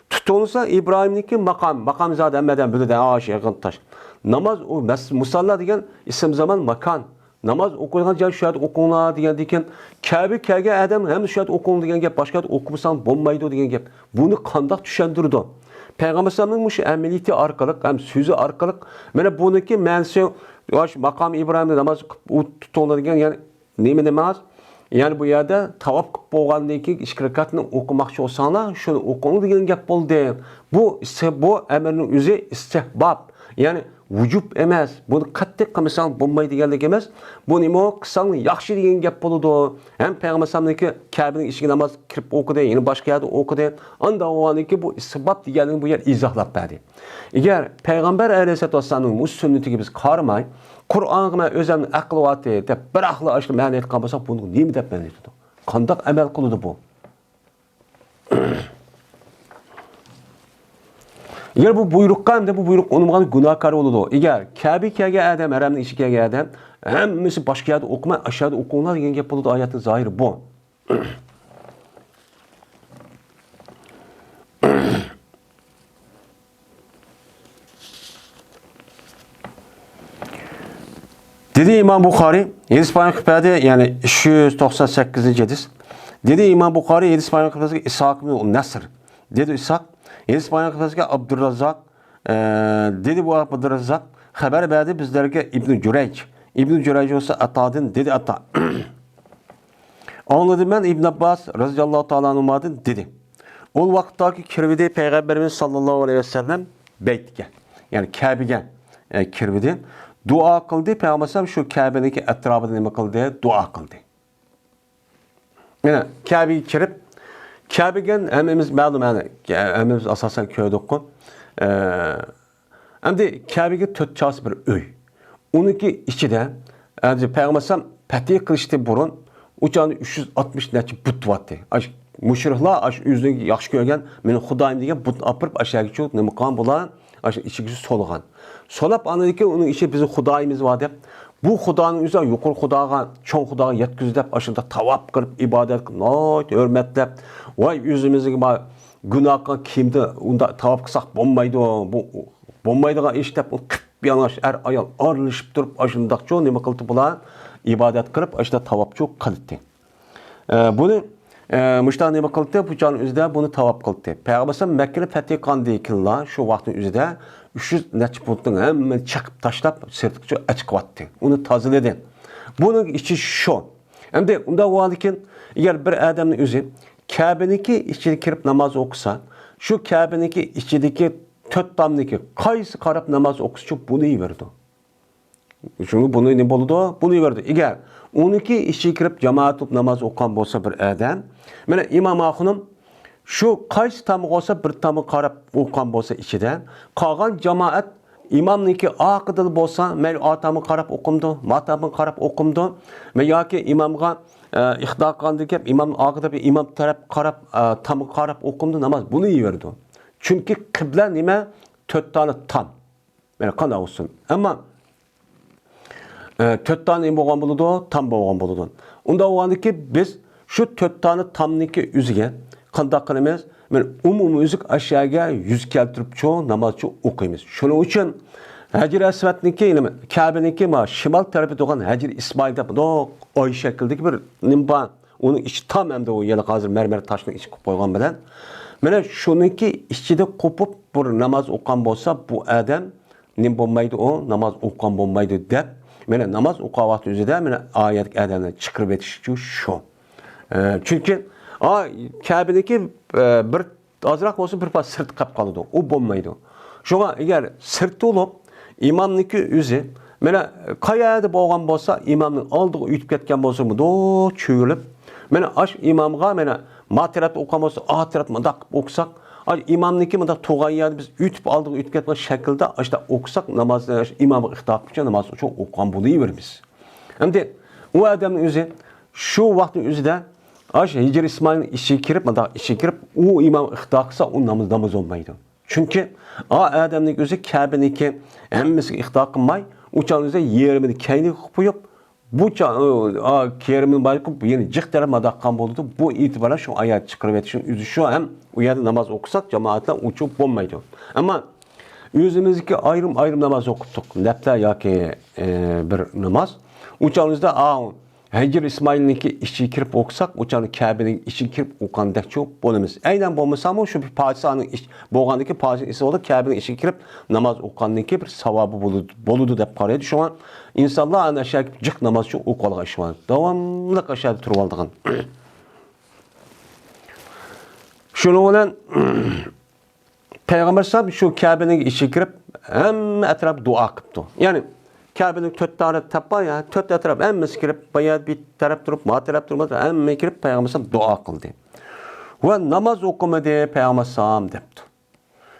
tutunursa İbrahim'ninki makam zat emmeden böyle de aşağı taş. Namaz o musalla degen isim zaman makan. namoz o'qiydigan joy shu yerda o'qinglar degandan keyin Kabe kelgan odam ham shu yerda o'qing degan gap, boshqa yerda o'qimasang bo'lmaydi degan gap. Buni qandoq tushuntirdi? Payg'ambar sollallohu shu amaliyati orqali ham so'zi orqali mana buniki ma'nosi yosh maqom Ibrohimni namoz tutinglar degan, ya'ni nima emas? Yani bu yerda tavob qilib bo'lgandan keyin 2 rakatni o'qimoqchi bo'lsanglar, shuni o'qing degan gap bo'ldi. Bu amirning o'zi istihbob, ya'ni vücub emas. Buni qattiq qilmasang bo'lmaydi deganlik emas. Bu nima qilsang yaxshi degan gap bo'ladi. Ham payg'ambar sallallohu Kabening ishiga namoz kirib o'qidi, ya'ni boshqa yerda o'qidi. Unda o'g'aniki bu istihbob deganini bu yer izohlab berdi. Agar payg'ambar alayhisolatu vasallamning bu sunnatiga biz qaramay, Qur'onga o'zini aqliyati deb bir ahli ashli ma'ni aytgan bo'lsak, buni nima deb ma'ni aytadi? Qandoq amal qiladi bu? Eğer bu buyruqqa hamda bu buyruq unumgan günahkar oldu. Eğer Kabe kelgan adam, haramning ishiga kelgan adam, hammasi boshqa yerda o'qimay, aşağıda o'qinglar degan gap bo'ladi. Oyatning zohiri bu. Dedi İmam Buxoriy, 7 payın qıpadi, yani 298 hadis. Dedi İmam Buxoriy 7 payın qıpadi İshaq ibn Nasr. Dedi İshaq 7 payın qıpadi Abdurrazzaq. Dedi bu Abdurrazzaq xabar berdi bizlarga İbn Jurayj. İbn Jurayj olsa Atadın dedi Ata. Anladım ben İbn Abbas radıyallahu ta'ala anhumadan dedi. O vaqtdagi kirvidi Peygamberimiz sallallahu aleyhi ve sellem beytga, yani Kabe'ga kirvidi. Dua kıldı. Peygamber şu Kabe'deki etrafında nima kıldı? Dua kıldı. Yani Kabe'ye kirip, Kabe'gen hemimiz ma'lum, yani hemimiz asasen köyde okun. Hem de Kabe'ge 4 çası bir öy. Onunki içinde, yani Peygamber Fetih kılıştı burun, uçağını 360 neçe but vattı. Müşriklar aş yüzünü yaxşı görgen, meni Xudayim degan but apırıp aşağı geçiyor, ne mıkan bulan, aş içi gücü soluğan. Solap anladı ki onun içi bizim Xudayimiz var deb. Bu Xudanın üzerine yukarı Xudaga, çoğun Xudaga yetkizdi deb, aşında tavap kılıp, ibadet kılıp, hürmetlep, vay yüzümüzü günahkan kimdi, onda tavap kılsak bombaydı o, bombaydığa iş deb, bir yanaş, ayal arılışıp durup, aşındak çoğun nima kılıp bulan, ibadet kılıp, aşında tavap çoğun kılıptı. Bunu müştah nima kıldı? Bu canın üzerinde bunu tavap kıldı. Peygamber Mekke'nin fethi kandı kinla şu vaktin üzerinde 300 neçe putun hemen çakıp taşlap sırtıkça açık vattı. Onu tazeledim. Bunun içi şu. Hem de onda o halde eğer bir adamın üzeri Kabe'deki içine kirip namaz okusa, şu Kabe'deki içindeki 4 damdaki kayısı karab namaz okusa bunu iyi verdi. Çünkü bunu ne buldu? Bunu iyi verdi. Eğer 12 içine kirip cemaat namaz okuyan olsa bir adam, yani İmam Ahunum şu qaysi tamı olsa bir tamı qarab o'qgan bo'lsa ichidan qolgan jamoat imomniki aqidil bo'lsa men atamı qarab o'qimdi, matamı qarab o'qimdi va yoki imomga ixdo qilganda gap imom aqida bir imom taraf qarab tamı qarab o'qimdi namoz buni yiverdi. Chunki qibla nima 4 tane tam. Mana qanday olsun. Ammo 4 tane bo'lgan bo'ladi, tam bo'lgan bo'ladi. Unda o'g'andiki biz şu 4 tane tamniki üzüge qanday qilamiz? Men umumiylik aşağıya yüz keltirib çoğ namazçı o'qiymiz. Shuning uchun Hajr Aswadniki, Kabe'niki ma şimal tarafı turgan Hajr İsmail'da bu oy şekildeki bir nimba, onun içi tam hem de o yana hozir mermer taşning ichi qo'yib qo'ygan bilan. Mana shuniki ichida qo'pib bir namoz o'qgan bo'lsa, bu odam nim bo'lmaydi, o namoz o'qgan bo'lmaydi deb. Mana namoz o'qgan vaqt o'zida mana oyat odamni chiqarib etish uchun shu. Çünkü Kabe'deki bir azrak olsa bir pas sırt kap kaldı. O bombaydı. Şuna eğer sırtı olup imamniki yüzü, mena kayada boğan bolsa imamның aldığı ütüp ketken bolsa mı do çöğülüp, mena aş imamga mena materat okuyan bolsa atirat mındak okusak, aş imamniki mındak tuğan yerde biz ütüp aldığı ütüp ketken şekilde aşda okusak namazdan aş imamı ıhtiyat için namaz çok okuyan buluyoruz. Hem de o adamın yüzü şu vaktin yüzü de Aş Hicr İsmail'in işi kirip, o imam ıhtiyaksa o namaz olmaydı. Çünkü adamın gözü Kabe'niki emmesi ıhtiyak kılmay, uçağın üzerinde yerimini kayını koyup, bu kerimin bayıkıp yeni cık taraf madakkan buldu. Bu itibara şu ayet çıkarıp etişin üzü şu hem o yerde namaz okusak cemaatle uçup olmaydı. Ama yüzümüzdeki ayrım namaz okuttuk. Nefle ya ki bir namaz. Uçağınızda Hacir İsmail'ninki içi kirip okusak, uçağın Kabe'nin içi kirip okandek çok bolumuz. Aynen bolmasa ama şu bir padişahın boğandaki padişahın ise olur Kabe'nin içi kirip namaz okandaki bir savabı boludu dep paraya düşüyor. İnsanlar ana aşağı cık namaz çok okalığa şu an. Devamlı aşağıda turup aldığın. Şunun bilen Peygamber sallam şu Kabe'nin içi kirip hem etraf dua kıptı. Yani Kabe'nin dört tane tapar ya, dört etraf emmesi kirip, bayağı bir taraf durup, ma taraf durmaz, emme kirip Peygamber sallam dua kıldı. Ve namaz okumadı Peygamber sallam depti.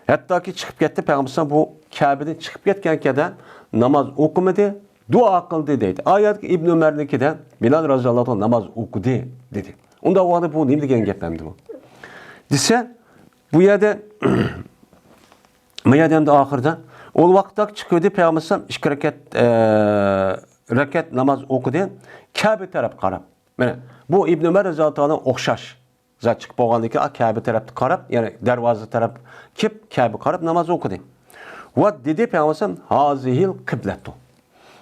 Hatta ki çıkıp gitti Peygamber sallam bu Kabe'den çıkıp gitken kadar namaz okumadı, dua kıldı dedi. Ayet İbn Ömer'deki de Bilal radıyallahu anh namaz okudu dedi. Onda o adı bu neydi degen geplemdi bu. Dese bu yerde Meyademde ahırda o vakta çıkıyordu Peygamber sallam iki rekat namaz okudu. Kabe taraf qarab. Mana bu İbn Ömer radıyallahu anh oxşaş. Zat çıkıp bolgandaki Kabe tarafı qarab, yani darvoza taraf kep Kabe qarab namaz okudu. Ve dedi Peygamber sallam hazihil kıblatu.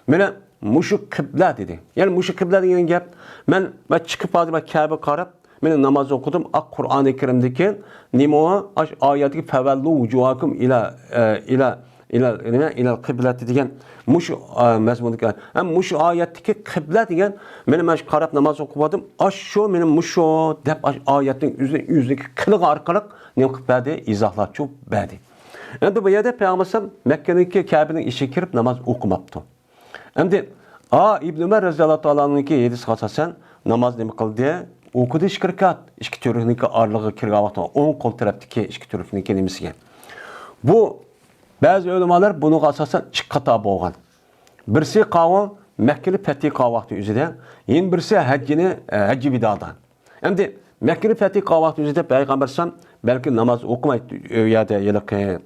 Mana muşu kıbla dedi. Yani muşu kıbla degan gap men çıkıp aldım Kabe qarab men namaz okudum. Kur'an-ı Kerim'deki nima ayetki fevellu vucuhakum ila kıblati degan muşu mazmundaki hem muşu ayetteki kıbla degan men maş qarab namaz okumadım. Şu menim muşu dep ayetin yüzdeki kılık arkalık ne kıblade izahlar çok badi. Endi bu yerda Peygamber sallam Mekke'deki Kabe'nin içi kirip namaz okumaptı. Endi İbn Ömer radıyallahu anh'ınki 7 asasen namaz nima qildi? Okudu iki rekat. İki türününki ağırlığı kirga vakti 10 kol taraftaki iki türününki nemisiga. Bu bazı ulamalar bunu asasen iki qata bolgan. Birisi qavun Mekkeli fethi qavaqti üzide, yen birisi hacci vidadan. Endi Mekkeli fethi qavaqti üzide Peygamber sallam belki namaz okumaydı ya da yılki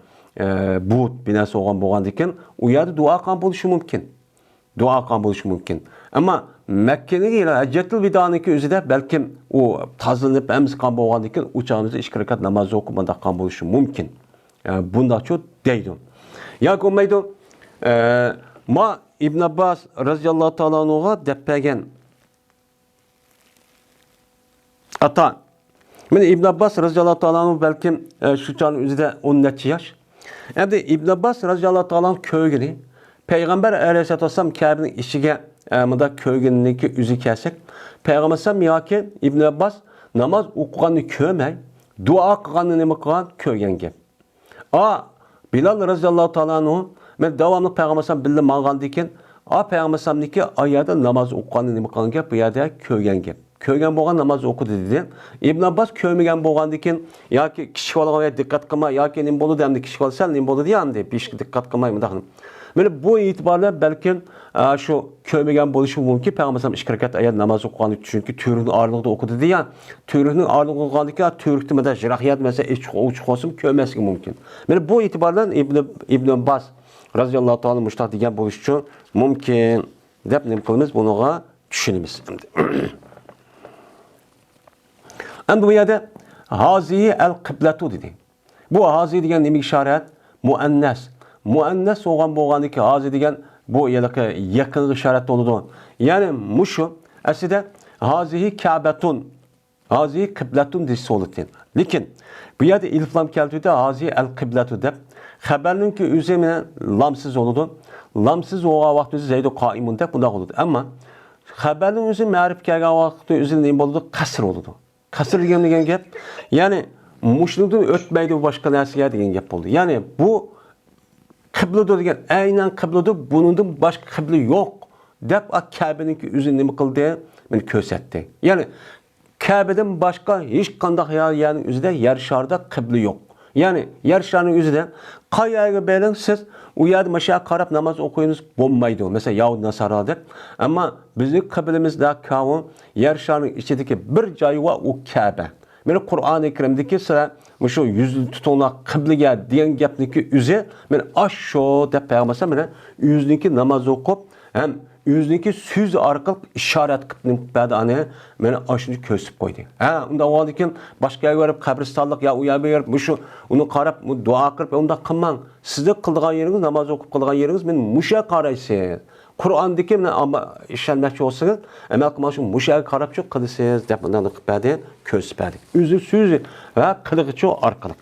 buğut binası bolgan diken, u yerda dua qilgan bo'lishi mumkin. Dua qilgan bo'lishi mumkin. Ama Mekke'nin ile Haccetul Vida'nınki üzide belki o tazlanıp emz kan bolgan diken uçağınızda iki rekat namaz okumada kan bo'lishi mumkin. Yani bunda çok deydim. Ya ko'maydi ma İbn Abbas radıyallahu ta'ala anhuga depegen ata. Meni İbn Abbas radıyallahu ta'ala anhu belki şu çağın üzide 10 neçe yaş. Endi İbn Abbas radıyallahu ta'ala anhu köygini Peygamber aleyhissalatu vesselam Kabe'nin içige mıda köygünlüğü üzü kesek. Peygamber sallam yoki İbn Abbas namaz okuganını köymey, dua qilganini nima qilgan ko'rgan gap. Bilal radıyallahu ta'ala anhu men davamlı Peygamber sallam bilib mang'andan keyin Peygamber sallamniki oyada namaz okuganini nima qilgan gap, bu yerda ko'rgan gap. Ko'rgan bo'lgan namoz o'qidi dedi. İbn Abbas ko'rmagan bo'lgandan keyin yoki kishi bolaga diqqat qilma yoki nim bo'ldi endi kishi bola sal nim bo'ldi deyamdi, peshga diqqat qilmaymi daqni. Böyle bu itibarla belki şu köymegen buluşu mümkün. Peygamber sallam iki rekat ayet namaz okuğanı çünkü türünün ağırlığı da okudu diye. Türünün ağırlığı okuğanı türüktü mesela jirahiyat mesela uçuk olsun köymesi mümkün. Böyle bu itibarla İbn Abbas radıyallahu ta'ala müştah diyen buluşu mümkün. Dep ne kılımız bunu düşünümüz. Hem bu yerde hazihi el kıbletu dedi. Bu hazihi diyen nemi işaret muennes. Muennes olgan ki hazi degan bu yakın işaret oldu. Yani muşu aslında hazihi Ka'betun, hazihi kıbletun dişi oldu. Lakin bu yerde ilflam keltüde hazihi el kıbletu dep. Haberinin ki üzerine lamsız oldu. Lamsız olan vakti zeydu kaimun dep bunda oldu. Ama haberinin üzerine marif kelgen vakti üzerine ne oldu? Kasır oldu. Kasır degen gap. Yani muşluktan ötmeydi başka narsa degen gap oldu. Yani bu kıbledir degan aynen kıbledir, bunun başka kıble yok. Dep Kabe'ninki üzerine nima qildi? Meni ko'rsatdi. Yani Kabe'den başka hiç qanday yani üzerinde yer şarda kıble yok. Yani yer şarının üzerinde qayaga belin siz u yerda maşa qarab namoz o'qiyingiz bo'lmaydi. Mesela Yahud Nasarada. Ama bizning kıblemizde kavun yer şarının içindeki bir joyi va u Kabe. Meni Qur'oni Kerimdagi sıra şu yüzlü tutulan kıblege diyen gapniki üze men aşo dep Peygamber sallam yüzünki namaz okup hem yüzünki söz arkalık işaret kıpnip ba'da ane meni aşını kösüp koydu. Unda o halde başka yer verip kabristanlık ya uya verip şu onu qarab dua qilib onda qilmang. Sizde qilgan yeriniz namaz okup qilgan yeriniz men muşa qaraysiz. Qur'ondagi ama ishonmoqchi bo'lsangiz, amal qilmoqchi mushaga qarab cho'q qilsangiz deb bundan qiladi, ko'rsatadi. O'zi so'zi va qilig'ichi orqali.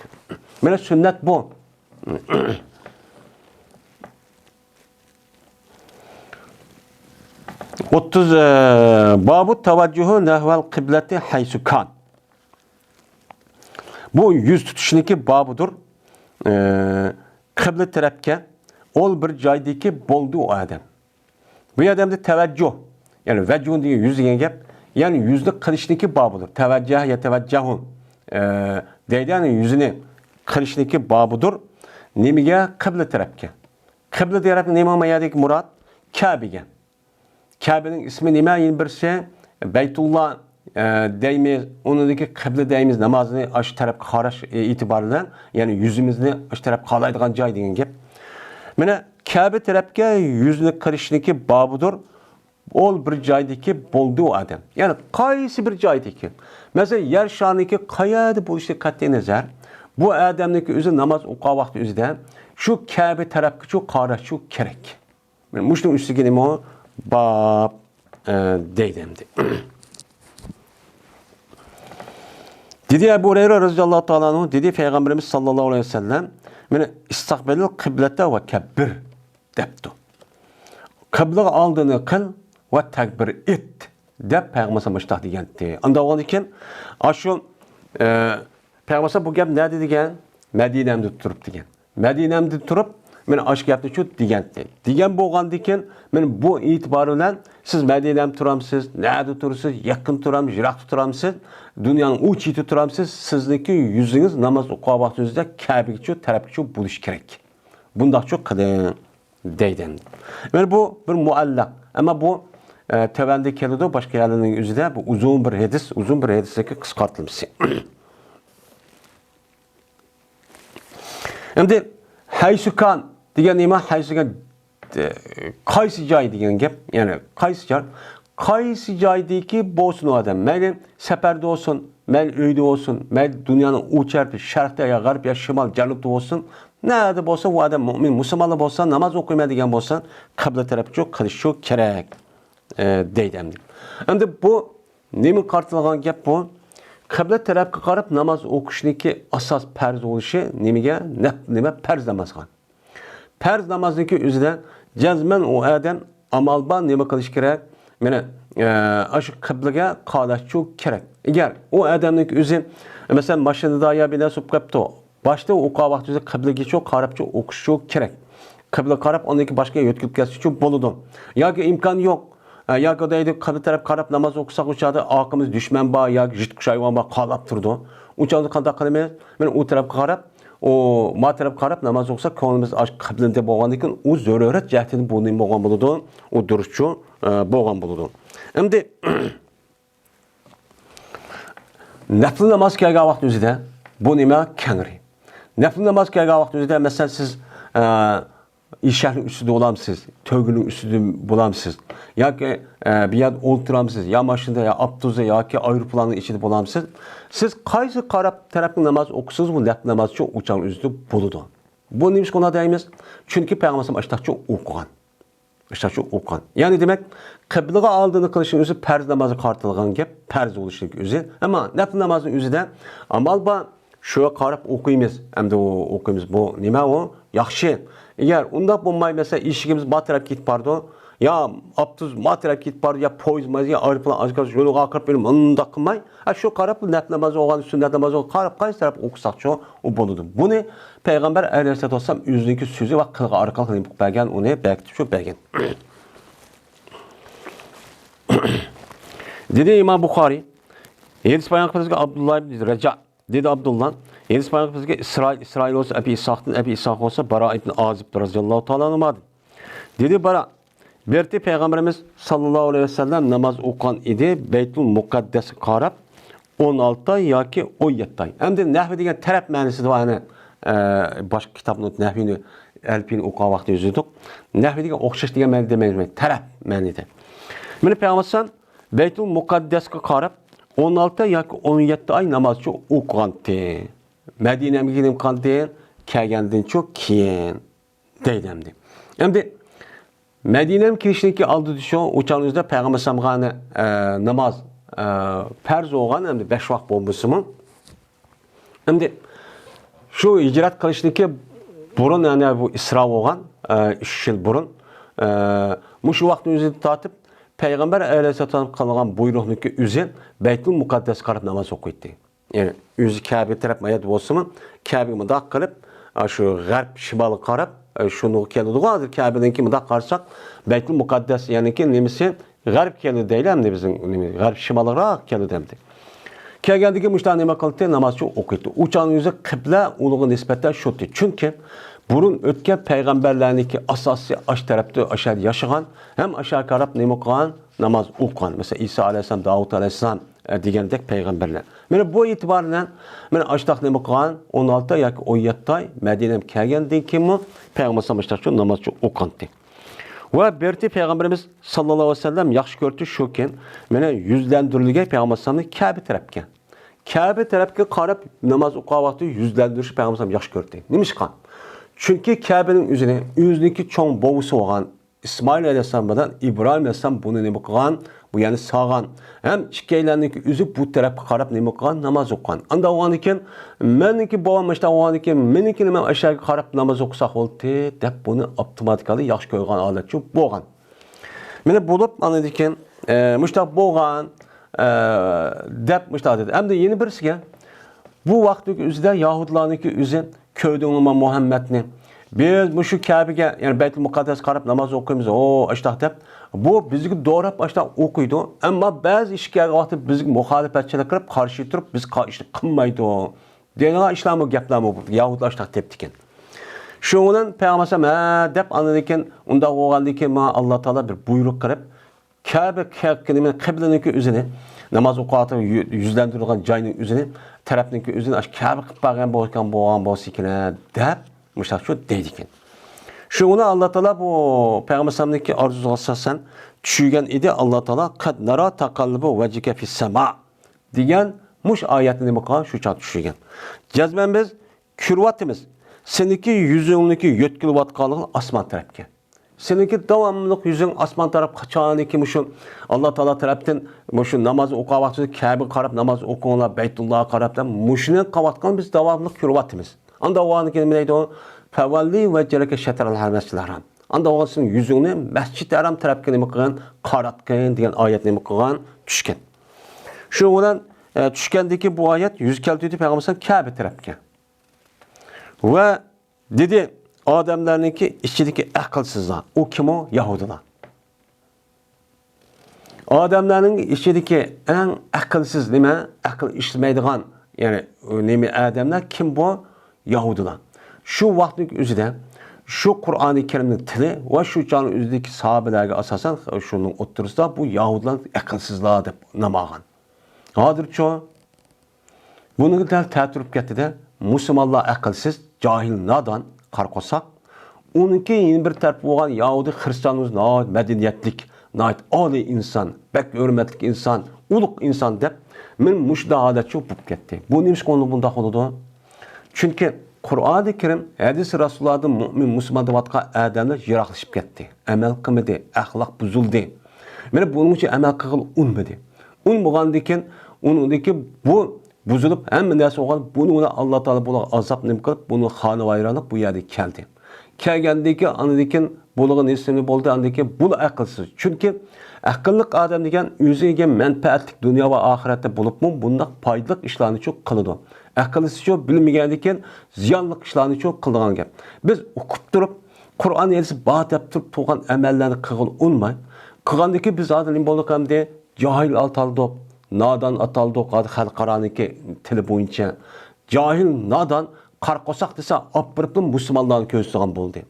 Mana sunnat bu. Babu tavajjuhu nahval qiblati haysu kan. Bu yüz tutishniki babudur. Qibla tarafga ol bir joydagi bo'ldi u odam. Bu odamda tavajjuh, ya'ni vajjun degan yuz degan gap, ya'ni yuzni qilishniki babudur. Tavajjuh ya tavajjahun. Deydi, ya'ni yuzini qilishniki babudur. Nimaga? Qibla tarafga. Qibla tarafga nima ma'nodagi murod? Kabe'ga. Kabe'ning ismi nima? Yana birisi Baytulloh deymiz, onundaki qibla deymiz, namazını aşı tarafga qarash e'tiboridan, ya'ni yuzimizni aşı tarafga qalaydigan joy degan gap. Mana Kabe tarafga yuzni qilishniki babudur. Ol bir joydagi bo'ldi u odam. Ya'ni qaysi bir joydagi. Masalan, yer sharniki qayerda bo'lishi qat'iy nazar, bu odamniki o'zi namoz o'qigan vaqti o'zida shu Kabe tarafga shu qarash shu kerak. Mana mushning ustiga nima bab deydi. Dedi Ebu Hureyre radıyallahu ta'ala anhu, dedi Peygamberimiz sallallahu aleyhi ve sellem, mene istakbelil kıblete ve kebbir deptu. Kıbla aldığını kıl ve tekbir et dep Peygamberimiz müştah degendi. Anda olan iken, aşu Peygamberimiz bu gap ne degen? Medine'mde turup degen. Medine'mde turup, mene aşk yaptı şu degendi. Degen boğandı iken, mene bu itibarıyla siz Medine'mde turamsınız, nerede turursunuz, yakın turamsınız, jirak turamsınız, dünyanın uç iti turamsınız, sizdeki yüzünüz namaz okuğa vaxtınızda Kabe'ye tarafçı buluş gerek. Bunda çok kadın deyden. Yani bu bir muallak. Ama bu tevende kelide başka yerlerinin yüzüde bu uzun bir hadisteki kıskartılması. Şimdi haysukan diyen nima haysukan qaysi joy degan gap, ya'ni qaysi joy? Qaysi joydagi bo'lsin u odam, mayli safarda bo'lsin, mayli uyda bo'lsin, mayli dunyoning u tarafı, sharqda ya g'arb ya shimol, janubda bo'lsin, nerede bo'lsa u odam mu'min, musulmonlar bo'lsa, namoz o'qimaydigan bo'lsa, qibla tarafga qilishi kerak deydi. Endi bu nima qartilgan gap bu? Qibla tarafga qarab namoz o'qishniki asos farz bo'lishi nimaga? Nima farz namozga? Farz namozniki o'zida jazman u odam amalban nima qilish kerak? Mana aşı qiblaga qarash kerak. Agar u odamning o'zi masalan mashinada ya bina sup qapti, boshda o'qigan vaqtida qiblaga qarab o'qish kerak. Qibla qarab oniki boshqa yo'tkilib ketish uchun bo'ladi. Yoki imkon yo'q. Yoki deydi qibla taraf qarab namoz o'qisak o'chadi, oqimiz dushman bor yoki jitqish hayvon bor qolib turdi. O'chadi qanday qilamiz? Mana u tarafga qarab, o ma taraf qarab namoz o'qisak, ko'nglimiz qiblada bo'lgandan keyin u zarurat jihatdan bo'lgan bo'ladi. U durustchu bo'lgan bo'ladi. Endi nafl namoz kelgan vaqt o'zida bu nima kangri. Nafl namoz kelgan vaqt o'zida masalan siz ishning ustida bo'lamsiz, to'gining ustida bo'lamsiz, yoki bir yerda o'tiramsiz, ya mashinada ya avtobusda yoki aeroplanning ichida bo'lamsiz. Siz qaysi qarab tarafning namoz o'qisiz, bu nafl namoz uchun o'chang o'zida bo'ladi. Bu nima qona deymiz? Chunki payg'ambarimiz ashtachi o'qigan. Ashtachi o'qigan. Ya'ni demak, qiblaga oldini qilishning o'zi farz namozi qartilgan gap, farz bo'lishligi o'zi. Ammo nafl namozning o'zida amal bor, shu qarab o'qiymiz. Endi o'qiymiz. Bu nima u? Yaxshi. Agar unda bo'lmay mesela ishigimiz ma taraf ketib bordi, ya avtobus ma taraf ketib bordi, ya poyezd ya aeroplan azgaz yo'lga qarab berim unda qilmay, shu qarab nafl namozi o'qigan, sunnat namozi qarab qaysi taraf o'qisak u bo'ladi. Buni payg'ambar alayhisolatu vasallam o'zining so'zi va qilg'i orqali qilib bergan, uni bekitib shu bergan. Dedi İmam Buxoriy, hadis bayon qilgan Abdullah ibn Raja, dedi Abdullah, hadis bayon qilgan İsrail olsa, Abi İshaq olsa, Bara ibn Azib radhiyallohu ta'ala anhu. Dedi Bara, berti Peygamberimiz sallallahu aleyhi ve sellem namaz o'qigan edi, Beytul Muqaddasga qarab 16 yoki 17 oy. Endi nahv degan taraf ma'nosida va ana boshqa kitobning nahvini alfini o'qigan vaqtda yo'zidik. Nahv degan o'xshash degan ma'noda demayman, taraf ma'noda. Mana Peygamber Beytul Muqaddasga qarab 16 yoki 17 oy namozchi o'qigandi. Madinaga kelib kelgandan keyin deydimdi. Endi Medine'nin kirişindeki aldı düşü uçağınızda Peygamber Samğanı namaz farz olgan hem de 5 vakt olması mı? Hem de şu icraat kılışındaki burun yani bu İsra olgan 3 yıl burun şu vaktin üzerinde tatıp Peygamber Aleyhisselam kalınan buyruğundaki üzerine Beytül Mukaddes karıp namaz okuydu. Yani yüzü Kabe taraf mayat olsa mı Kabe'yi mıdak kılıp şu garp şimalı karıp şunu kelidi vardır Kabe'den ki mıdak karsak Beytül Mukaddes yani ki nemisi garp kelidi değil hem de bizim garp şimalı rak kelidi hem de. Kelgendeki müştah neme kılıptı namazçı okuydu. Uçağın yüzü kıble uluğu nispetten şuttu. Çünkü burun ötken peygamberlerinki asası aş tarafta aşağı yaşayan hem aşağı karab neme kılan namaz okuyan. Mesela İsa Aleyhisselam, Davut Aleyhisselam degendek peygamberler. Mene bu itibarla mene aştaq neme kılan 16 yoki 17 Medine'm kelgendeki kimi Peygamber sallallahu namazçı okuyandı. Ve berti Peygamberimiz sallallahu aleyhi ve sellem yaxşı gördü şuken mene yüzlendirilge Peygamber sallallahu Kabe tarafga. Kabe tarafga qarab namaz okuyan vaqti yüzlendiriş Peygamber sallallahu yaxşı gördü. Nimişkan? Çünkü Kabe'nin üzerine yüzdeki çoğun boğusu olan İsmail Aleyhisselam'dan İbrahim Aleyhisselam bunu ne bakıgan, bu yani sağan. Hem çikeylerindeki yüzü bu tarafa karab ne bakıgan, namaz okuyan. Anda o an iken, meniki boğam işte o an iken, meniki ne aşağı karab namaz okusak oldu, dep bunu otomatikali yaxşı koygan aletçi boğan. Mene bulup anladı iken, müştak boğan, dep müştak dedi. Hem de yeni birisi ki, bu vaktdeki üzerinde Yahudilarınki üzerinde köyde olma Muhammed'ni biz bu şu Kabe'ye yani Beytül Mukaddes karab namaz okuyumuz o aştaq dep bu bizgi doğrap aştaq okuydu ama bazı işkiye vakti bizgi muhalefetçiler kırıp karşı durup biz işte kılmaydı o denen İslam'ı gaplar mı Yahudi aştaq teptiken şunun Peygamber dep anladıkken onda oğandıkken Allah Teala bir buyruk kırıp Kabe kelime kıbleniki üzerine namaz okuyatı yüzlendirilgan cayının üzerine tarafındaki üzerine aş Kabe kıpağın boğan boğsikine dep müştak şu deydikin. Şunu Allah Teala bu Peygamber sallallahu arzusu asasen düşügen idi Allah Teala kad nara takallubu vecike fis sema diyen muş ayetini bakar şu çat düşügen. Cezmen biz kürvatimiz seniki yüzündeki yetkili vatkalığı asman tarafke. Seninki devamlılık yüzün asman taraf kaçağını ki muşun Allah Teala taraftan muşun namazı okuvaktı Kabe karab namaz okuğuna Beytullah'a karabdan muşunun kavatkan biz devamlılık kürvatimiz. Anda o anı kelimeydi o fevalli ve cereke şeteral hermesçil haram. Anda o anısının yüzünü mescid-i haram tarafken emekıgan karatken diyen ayet emekıgan düşken. Şu olan düşkendeki bu ayet yüz keltiydi Peygamber Kabe tarafken. Ve dedi Ademlerinki içindeki akılsızlar. O kim o? Yahudiler. Ademlerin içindeki en akılsız nime? Akıl işlemeydiğen yani nime Ademler kim bu? Yahudiler. Şu vaktin üzerinde şu Kur'an-ı Kerim'in tili ve şu canın üzerindeki sahabelerge asasen şunun oturursa bu Yahudiler akılsızlığa dep namağın. Hadır çoğu. Bunu da tertürüp getti de Müslümanlar akılsız, cahil nadan karkosak. Onunki yeni bir tarafı olan Yahudi Hristiyanımız nait medeniyetlik, nait âli insan, bek hürmetlik insan, uluk insan dep men müşdahadet çok bup getti. Bu neymiş konu bunda oldu? Çünkü Kur'an-ı Kerim hadis Resulullah'ın mümin Müslüman devatqa adamlar yıraqlaşıp ketdi. Amel qilmadi, axloq buzuldu. Mana bunun için amel qilib unmadi. Unmagandikin unundaki bu buzulup hamma narsa olgan bunu Allah Taala bular azap nim qilib bunu xona vayronlik bu yerga keldi. Kelgandiki anadikin bulug'un ismi bo'ldi andiki bu aqlsiz. Chunki aqlliq odam degan o'ziga manfaatlik dunyo va oxiratda bo'libmi bundoq foydali ishlarni cho'q qiladi. Aqlsiz cho'q bilmagandikin ziyonli ishlarni cho'q qiladigan gap. Biz o'qib turib Qur'on elsi bor deb turib turgan amallarni qilg'il unmay. Qilgandiki biz hozir nim bo'ldik hamda jahil ataldik, nadan ataldik xalqaroniki tili bo'yicha. Jahil nadan qarqosak desa opirib musulmonlarni ko'zlagan bo'ldi.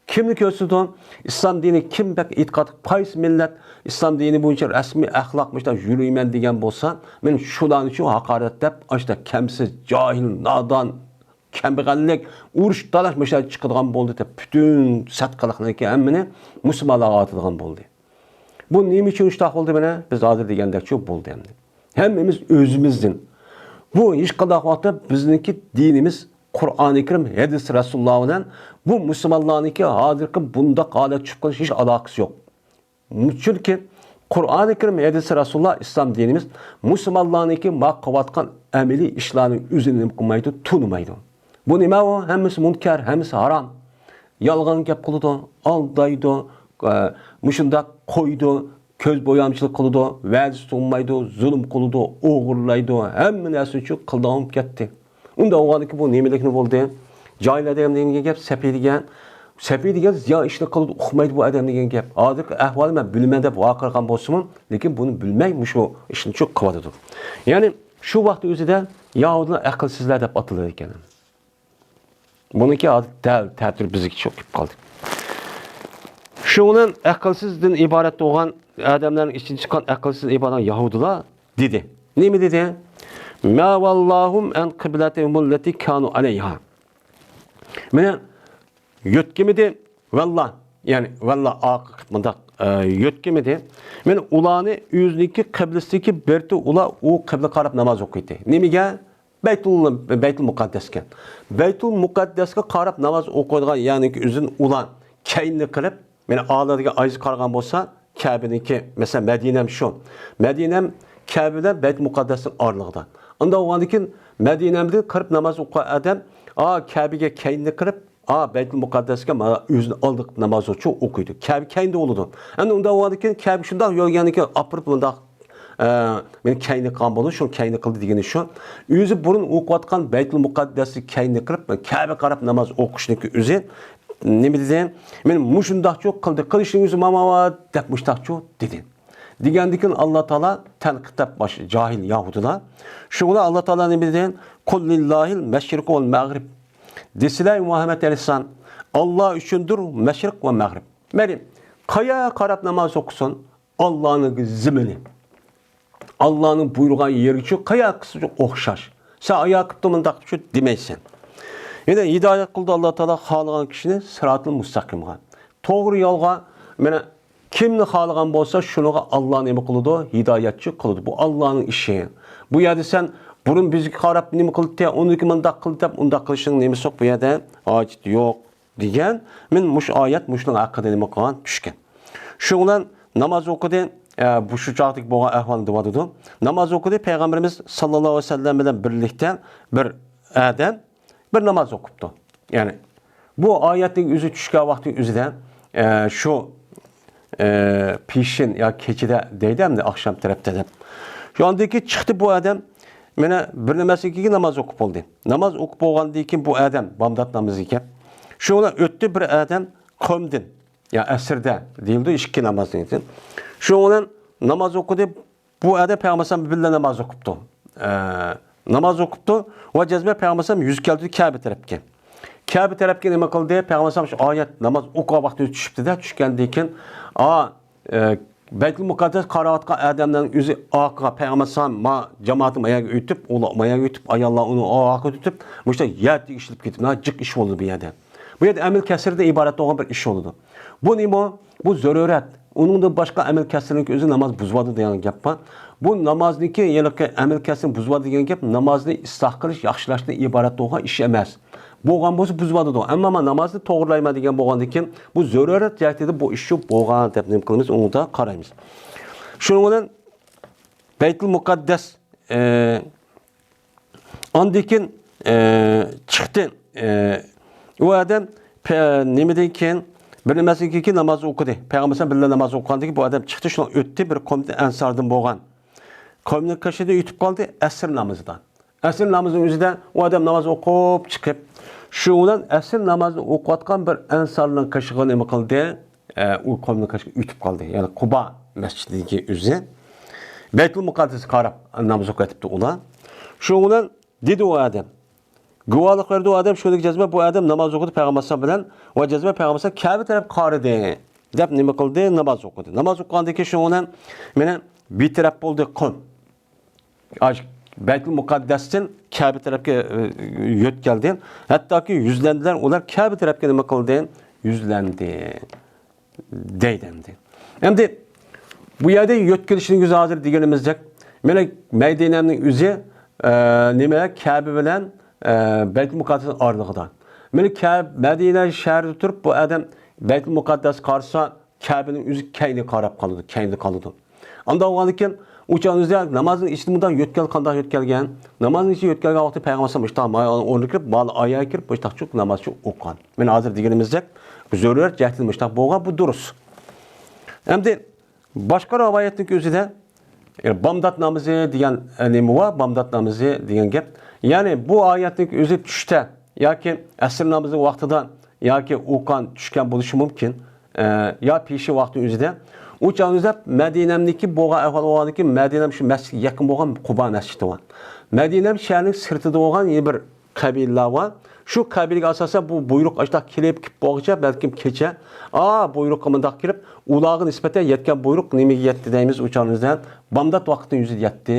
Kimni ko'rsatdi? İslam dini kim bek e'tiqod qaysi millat İslam dini bo'yicha rasmiy axloqmishda yuriyman degan bo'lsa, men shularni shu haqorat deb ashta kamsiz, jahil, nadan, kambag'allik, urush talashmishlar chiqadigan bo'ldi deb butun satqaliqniki hammani musulmonlarga atadigan bo'ldi. Bu nima uchun ishta bo'ldi mana? Biz hozir degandek shu bo'ldi endi. Hammamiz o'zimizdan bu hech qanday vaqtda bizniki dinimiz Qur'oni Karim, hadis Rasululloh bilan bu musulmonlarniki hozirgi bundaq holat chiqish hech aloqasi yo'q. Chunki Qur'oni Karim, hadis Rasululloh islom dinimiz musulmonlarniki maqqilayotgan amaliy ishlarning o'zini qilmaydi, tunmaydi. Bu nima u? Hammasi munkar, hammasi harom. Yolg'on gap qiladi, aldaydi, mushundaq qo'ydi, ko'z bo'yamchilik qiladi, va'z sunmaydi, zulm qiladi, o'g'irlaydi, hamma narsa uchun qildanib ketdi. Unda o'g'aniki bu nimalikni bo'ldi? Joylarda ham degan gap safiy degan ziyon ishni qiladi, uqmaydi bu odam degan gap. Hozirgi ahvol men bilmay deb vaqirgan bo'lsam, lekin buni bilmay shu ishni cho'q qiladi. Ya'ni shu vaqt o'zida Yahudilar aqlsizlar deb atalar ekan. Buniki ta'tir bizga cho'q kelib qoldi. Şunun akılsızdan ibaret olan adamların için çıkan akılsız ibaret Yahudiler dedi. Ne mi dedi? Ma vallahum en kıbletehum allati kanu aleyha. Mene yötkemedi vallah yani vallah akıbında yötkemedi. Mene ulanı yüzniki kıblesindeki berti ula o kıble karab namaz okuydu. Ne mi gel? Beytul Mukaddes'ke. Beytul Mukaddes'ke karab namaz okuyduğun yani üzün ulan keyni kılıp meni ağlarga aziz qargan bolsa, Kabe'ninki mesela Medine'm şu. Medine'm Kabe'den Beyt Mukaddes'in arlığıda. Onda oğandikin Medine'mde kırıp namaz okuyan adam, Kabe'ge keyni kırıp, Beyt Mukaddes'e yüzünü aldık namaz okuydu. Kabe keyinde oludu. Yani onda oğandikin Kabe şunda yolganiki apırıp bunda meni keyni kan bolu, şunu keyni kıldı degeni şu. Yüzü burun okuyatkan Beyt Mukaddes'i keyni kırıp, Kabe qarab namaz okuşniki yüzü, ne mi dedi? Men muşundaq çok kıldı. Kılışınızı mama depmiştaq çok dedi. Digendikin Allah Teala tenqitap baş cahil Yahudiler. Şuna Allah Teala ne dedi? Kul lillahil meşrik vel mağrib. Desiler Muhammed Aleyhisselam Allah üçündür meşrik ve mağrib. Merim kaya qarab namaz okusun Allah'ın zimini. Allah'ın buyurgan yeri için kaya kısı çok okşaş. Sen ayağı kıptımındaq şu demeysen. Yine hidayet kıldı Allah Teala xalagan kişini sırat-ı mustaqimga. Doğru yolga mene kimni xalagan bolsa şunuga Allah nemi kılıdı? Hidayetçi kılıdı. Bu Allah'ın işi. Bu yerde sen burun bizgi qarab nemi kıldı diye onu ki mındaq kıldı dep undaq kılışın nemi sok bu yerde acit yok diyen men muş ayet muşның hakkında nemi kılgan düşken. Şundan namaz okudu. Bu şu çağdık boğa ahvalında vadıdı. Namaz okudu. Peygamberimiz sallallahu aleyhi ve sellem bilen birlikte bir adam bir namaz okuptu. Yani bu ayetin yüzü düşken vakti yüzüden şu pişin ya keçide deydem de akşam tarafta da. Şu andaki çıktı bu adam mene bir namazki namaz okup oldu. Namaz okup olgandan keyin bu adam bamdat namazı iken şuna öttü bir adam komdin ya esirde değildi iki namazın için. Şuna namaz okudu bu adam Peygamber billah namaz okuptu. Namaz okuptu ve cezme Peygamber yüz geldi Kabe tarafına. Kabe tarafına nima qildi? Peygamber şu ayet namaz okuğa vaqti düşüpti de düşkəndən keyin Beytul Mukaddes qaratgan adamların yüzü aqa Peygamber ma cemaatim ayağa ötüp, ayağa ötüp ayallar onu aqa ötüp, müşte yat işlip ketib, cıq iş oldu bu yerdə. Bu yerdə əmel kəsirdə ibarət olan bir iş oldu. Bu nima? Bu zörürət. Onun da başqa əmel kəsirinin özü namaz buzvadı degan gap var. Bu namazniki yəni əmel kəsirin buzvadı degan gap namazni islah qilish, yaxshilashdan iborat bo'lgan ish emas. Bo'lgan bo'lsa buzvadı da. Amma namozni to'g'rilayman degan bo'lgandan keyin bu zarurat jihatida bu ish bo'lgan deb nima qilamiz, uni da qaraymiz. Shuning bilan Beytul Muqaddas ondan keyin chiqdi. U odam nimadan keyin bir nimasinki namoz o'qidi. Payg'ambar billah namoz o'qigandan keyin bu odam chiqdi, shuni o'tdi bir qomda ansardan bo'lgan. Qomning qishida yutib qoldi asr namozidan. Asr namazının özüdə o adam namaz oqub çıxıb, şu olan asr namazını oquyatqan bir ansarның qışığı nima qildi? O qomning qışığı ütüb qaldı. Yəni Quba məscidindəki özü Beytul Muqaddas qarab namaz oquyatibdi ular. Şu olan dedi o adam. Guvalıq verdi o adam şöyle cəzmə bu adam namaz oxudu Peyğəmbər bilan və cəzmə Peyğəmbər Kəbə tərəf qarıdı. Dəb nima qildi? Namaz oxudu. Namaz oqqandan keyin şu olan mənə bir tərəf oldu qom. Beytul Mukaddes'ten Kabe tarafına yöt geldi. Hatta ki yüzlendiler. Onlar Kabe tarafına nima qildi? Yüzlendi. Deydemdi. Hem de bu yerde yöt gelişinin yüzü hazır diyelimizcek. Melek Medine'nin yüzü nima Kabe bilen Baytul Muqaddas'ın aralığında. Meni Medine şehri turup bu adam Baytul Muqaddas qarsa Kabe'nin üzü keyni qarab qalıdı, keyni qalıdı. Anda oğanıken uçağınızda namazın içtiğinden yötkel qandaq yötkelgen, namazın içi yötkelgen vaqti Peygamber sallallahu onu kirib, bal ayağa kirib, müştaq çok namaz çok oqan. Men hazır degenimizde zörür cəhdil müştaq boğa bu durus. Endi başqa rivayetning özüdə Bamdat namazı degan nima var? Bamdat namazı degan gap. Yani bu ayetning özü tushda yoki asr namozi vaqtida yoki o'qan tushgan bo'lishi mumkin. Ya peshi vaqti o'zida. O chog'da Madinamniki bo'lgan ahvol bo'lganki, Madinam shu masjidga yaqin bo'lgan Quba masjidi bor. Madinam shahrining sirtida bo'lgan bir qabilalar bor. Shu qabilaga asosan bu buyruq ashta kelib bo'lguncha balkim kecha, buyruqqa mundaq kirib, ularga nisbatan yetgan buyruq nimaga yetdi deymiz o'chog'imizdan. Bamdat vaqtida yuzi yetdi,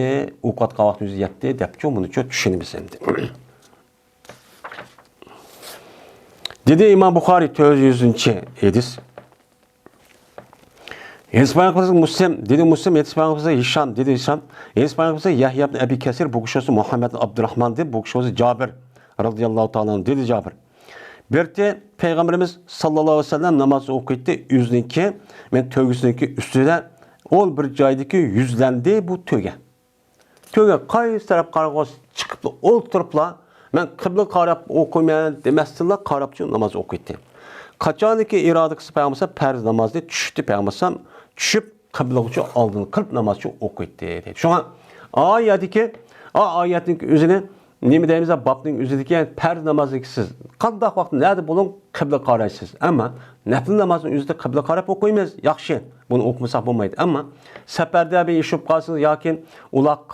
ovqatga vaqti yuzi yetdi debchi buni çok tushunamiz endi. Dedi İmam Buxoriy 400-hadis. Yesbağımız Müslim, dedi Müslim, yesbağımız Hişam, dedi Hişam. Yesbağımız Yahya ibn Abi Kesir, bu kişisi Muhammed Abdurrahman dedi, bu kişisi Cabir radıyallahu ta'ala dedi Cabir. Birte Peygamberimiz sallallahu aleyhi ve sellem namaz okuydu, yüzündeki, men tövgüsündeki üstüde ol bir joydaki yüzlendi bu töge. Töge qaysi taraf qarag'os chiqib o'ltiriblar. Men qibla qarab o'qimayman demasdilar, qarabchi namoz o'qiydi. Qachoniki iroda qilsa Payg'ambar farz namozni tushdi Payg'ambar tushib qiblaga oldin qilib namozni o'qiydi dedi. Shunga oyatning o'zini nima deymiz, babning o'zidagi farz namozni siz qanday vaqt nerede bo'lin qibla qaraysiz. Ammo nafl namozning o'zida qibla qarab o'qiymiz, yaxshi. Buni o'qimasak bo'lmaydi. Ammo safarda bir ish bo'lib qolsa yoki uloq